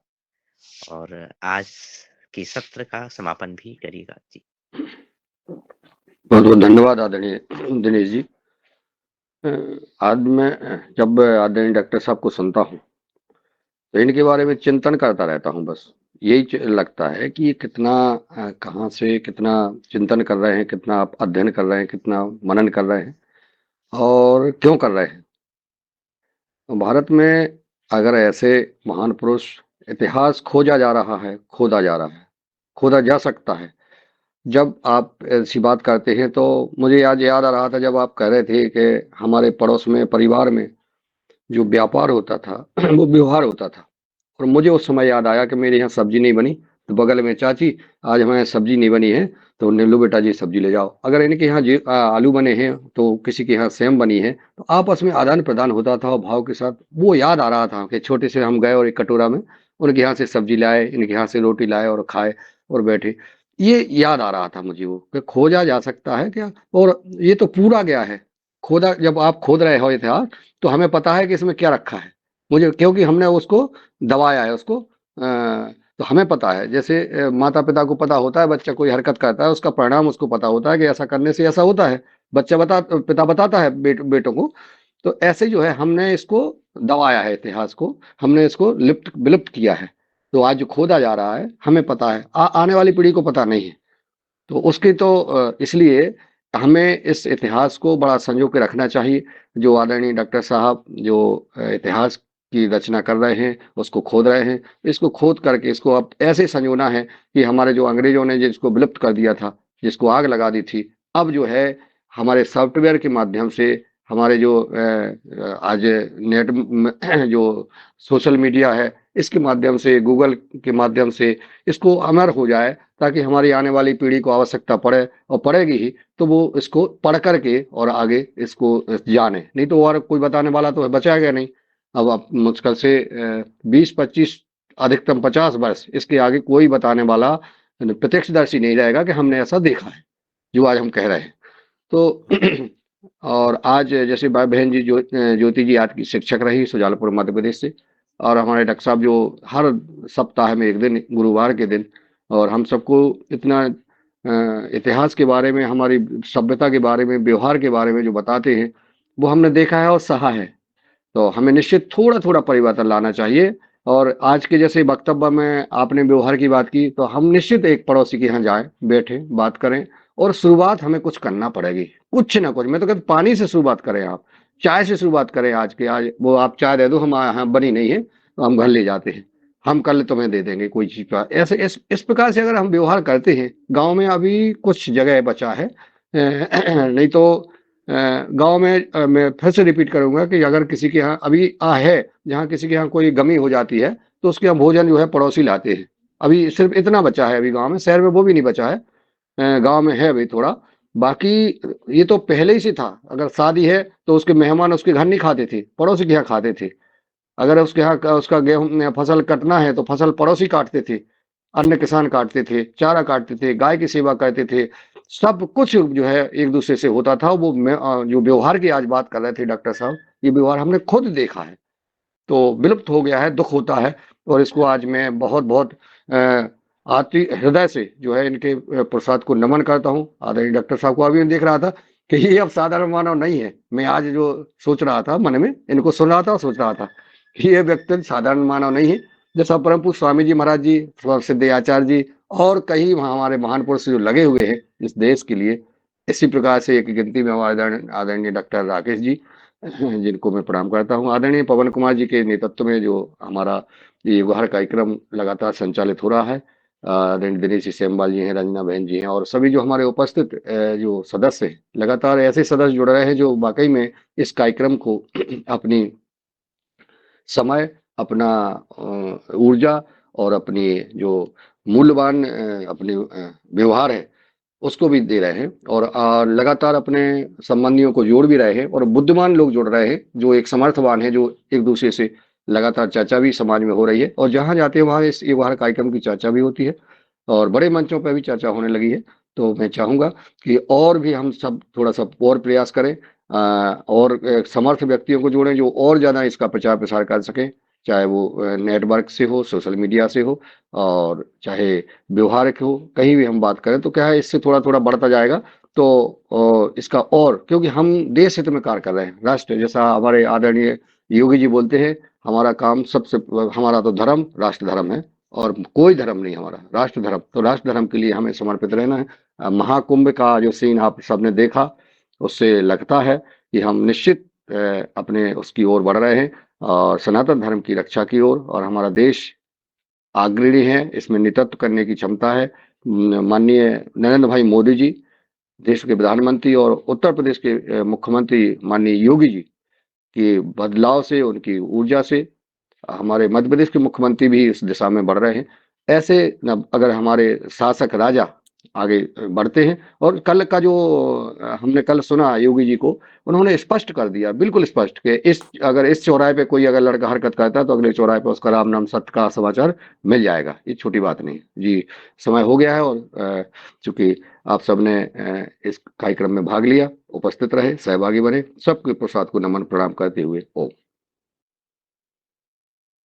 और आज के सत्र का समापन भी करिएगा। जी। बहुत बहुत धन्यवाद आदरणीय दिनेश जी। आज मैं जब आदरणीय डॉक्टर साहब को सुनता हूँ, तो इनके बारे में चिंतन करता रहता हूँ। बस यही लगता है कि ये कितना कहाँ से कितना चिंतन कर रहे हैं, कितना अध्ययन कर रहे हैं, कितना मनन कर रहे हैं और क्यों कर रहे हैं। तो भारत में अगर ऐसे महान पुरुष, इतिहास खोजा जा रहा है, खोदा जा रहा है, खोदा जा सकता है। जब आप ऐसी बात करते हैं तो मुझे आज याद आ रहा था, जब आप कह रहे थे कि हमारे पड़ोस में, परिवार में जो व्यापार होता था वो व्यवहार होता था। और मुझे उस समय याद आया कि मेरे यहाँ सब्जी नहीं बनी, तो बगल में चाची, आज हमारे सब्जी नहीं बनी है, तो उन्हें लो बेटा जी सब्जी ले जाओ। अगर इनके यहाँ आलू बने हैं तो किसी के यहाँ सेम बनी है, तो आपस में आदान प्रदान होता था और भाव के साथ। वो याद आ रहा था कि छोटे से हम गए और एक कटोरा में उनके यहाँ से सब्जी लाए, इनके यहाँ से रोटी लाए और खाए और बैठे। ये याद आ रहा था मुझे वो कि खोजा जा सकता है क्या। और ये तो पूरा गया है खोदा। जब आप खोद रहे हो इतिहास, तो हमें पता है कि इसमें क्या रखा है, मुझे, क्योंकि हमने उसको दबाया है उसको। तो हमें पता है, जैसे माता पिता को पता होता है बच्चा कोई हरकत करता है, उसका परिणाम उसको पता होता है कि ऐसा करने से ऐसा होता है। पिता बताता है बेटों को। तो ऐसे जो है हमने इसको दबाया है, इतिहास को हमने इसको विलुप्त किया है। तो आज जो खोदा जा रहा है हमें पता है, आने वाली पीढ़ी को पता नहीं है। तो उसकी तो इसलिए हमें इस इतिहास को बड़ा संजो के रखना चाहिए। जो आदरणीय डॉक्टर साहब जो इतिहास की रचना कर रहे हैं, उसको खोद रहे हैं। इसको खोद करके इसको अब ऐसे संजोना है कि हमारे जो अंग्रेजों ने जिसको विलुप्त कर दिया था, जिसको आग लगा दी थी, अब जो है हमारे सॉफ्टवेयर के माध्यम से, हमारे जो आज नेट जो सोशल मीडिया है, इसके माध्यम से, गूगल के माध्यम से इसको अमर हो जाए, ताकि हमारी आने वाली पीढ़ी को आवश्यकता पड़े, और पड़ेगी ही तो वो इसको पढ़ करके और आगे इसको जाने। नहीं तो और कोई बताने वाला तो बचाएगा नहीं। अब आप मुश्किल से 20-25, अधिकतम 50 वर्ष इसके आगे कोई बताने वाला प्रत्यक्षदर्शी नहीं रहेगा कि हमने ऐसा देखा है जो आज हम कह रहे हैं। तो और आज जैसे भाई बहन जी ज्योति जी आज की शिक्षक रही सुजालपुर मध्य प्रदेश से, और हमारे डॉक्टर साहब जो हर सप्ताह में एक दिन गुरुवार के दिन और हम सबको इतना इतिहास के बारे में, हमारी सभ्यता के बारे में, व्यवहार के बारे में जो बताते हैं, वो हमने देखा है और सहा है। तो हमें निश्चित थोड़ा थोड़ा परिवर्तन लाना चाहिए। और आज के जैसे वक्तव्य में आपने व्यवहार की बात की, तो हम निश्चित एक पड़ोसी के यहाँ जाएं, बैठे बात करें, और शुरुआत हमें कुछ करना पड़ेगी, कुछ ना कुछ। मैं तो कहता पानी से शुरुआत करें, आप चाय से शुरुआत करें। आज वो आप चाय दे दो, हम यहाँ बनी नहीं है तो हम घर ले जाते हैं, हम कल तुम्हें दे देंगे कोई चीज का। ऐसे इस प्रकार से अगर हम व्यवहार करते हैं, गाँव में अभी कुछ जगह बचा है, नहीं तो गांव में मैं फिर से रिपीट करूंगा कि अगर किसी के यहाँ अभी है, जहाँ किसी के यहाँ कोई गमी हो जाती है तो उसके यहाँ भोजन जो है पड़ोसी लाते हैं। अभी सिर्फ इतना बचा है अभी गांव में, शहर में वो भी नहीं बचा है, गांव में है अभी थोड़ा। बाकी ये तो पहले ही से था, अगर शादी है तो उसके मेहमान उसके घर नहीं खाते थे, पड़ोसी के यहाँ खाते थे। अगर उसके यहाँ उसका गेहूं फसल कटना है तो फसल पड़ोसी काटते थे, अन्य किसान काटते थे, चारा काटते थे, गाय की सेवा करते थे, सब कुछ जो है एक दूसरे से होता था। वो जो व्यवहार की आज बात कर रहे थे डॉक्टर साहब, ये व्यवहार हमने खुद देखा है, तो विलुप्त हो गया है, दुख होता है। और इसको आज मैं बहुत बहुत आती हृदय से जो है इनके प्रसाद को नमन करता हूँ। आदरणीय डॉक्टर साहब को अभी मैं देख रहा था कि ये अब साधारण मानव नहीं है। मैं आज जो सोच रहा था मन में, इनको सुन रहा था और सोच रहा था कि ये व्यक्ति साधारण मानव नहीं है। जैसा परम पूज्य स्वामी जी महाराज जी, सिद्ध आचार्य जी और कई हमारे महान पुरुष जो लगे हुए हैं इस देश के लिए, इसी प्रकार से एक गिनती में हमारे आदरणीय डॉक्टर राकेश जी, जिनको मैं प्रणाम करता हूँ। आदरणीय पवन कुमार जी के नेतृत्व में जो हमारा ये व्यवहार कार्यक्रम लगातार संचालित हो रहा है, आदरणीय दिनेश सेमवाल जी हैं, रंजना बहन जी हैं, और सभी जो हमारे उपस्थित जो सदस्य हैं, लगातार ऐसे सदस्य जुड़ रहे हैं जो वाकई में इस कार्यक्रम को अपनी समय, अपना ऊर्जा और अपनी जो मूल्यवान अपने व्यवहार है उसको भी दे रहे हैं, और लगातार अपने संबंधियों को जोड़ भी रहे हैं, और बुद्धिमान लोग जुड़ रहे हैं जो एक समर्थवान है, जो एक दूसरे से लगातार चर्चा भी समाज में हो रही है, और जहाँ जाते हैं वहाँ इस व्यवहार कार्यक्रम की चर्चा भी होती है, और बड़े मंचों पर भी चर्चा होने लगी है। तो मैं चाहूँगा कि और भी हम सब थोड़ा सा और प्रयास करें, और समर्थ व्यक्तियों को जोड़ें जो और ज़्यादा इसका प्रचार प्रसार कर सकें, चाहे वो नेटवर्क से हो, सोशल मीडिया से हो, और चाहे व्यवहारिक हो, कहीं भी हम बात करें तो क्या है, इससे थोड़ा थोड़ा बढ़ता जाएगा। तो इसका, और क्योंकि हम देश हित में कार्य कर रहे हैं, राष्ट्र, जैसा हमारे आदरणीय योगी जी बोलते हैं, हमारा काम सबसे, हमारा तो धर्म राष्ट्र धर्म है, और कोई धर्म नहीं हमारा, राष्ट्र धर्म। तो राष्ट्र धर्म के लिए हमें समर्पित रहना है। महाकुंभ का जो सीन आप सबने देखा, उससे लगता है कि हम निश्चित अपने उसकी ओर बढ़ रहे हैं, और सनातन धर्म की रक्षा की ओर, और हमारा देश अग्रणी है, इसमें नेतृत्व करने की क्षमता है। माननीय नरेंद्र भाई मोदी जी, देश के प्रधानमंत्री, और उत्तर प्रदेश के मुख्यमंत्री माननीय योगी जी के बदलाव से, उनकी ऊर्जा से हमारे मध्य प्रदेश के मुख्यमंत्री भी इस दिशा में बढ़ रहे हैं। ऐसे अगर हमारे शासक राजा आगे बढ़ते हैं, और कल का जो हमने कल सुना योगी जी को, उन्होंने स्पष्ट कर दिया, बिल्कुल स्पष्ट, कि अगर इस चौराहे पे कोई अगर लड़का हरकत करता है तो अगले चौराहे पे उसका राम नाम सत्य का समाचार मिल जाएगा। ये छोटी बात नहीं जी। समय हो गया है, और चूंकि आप सबने इस कार्यक्रम में भाग लिया, उपस्थित रहे, सहभागी बने, सबके प्रसाद को नमन प्रणाम करते हुए ओम।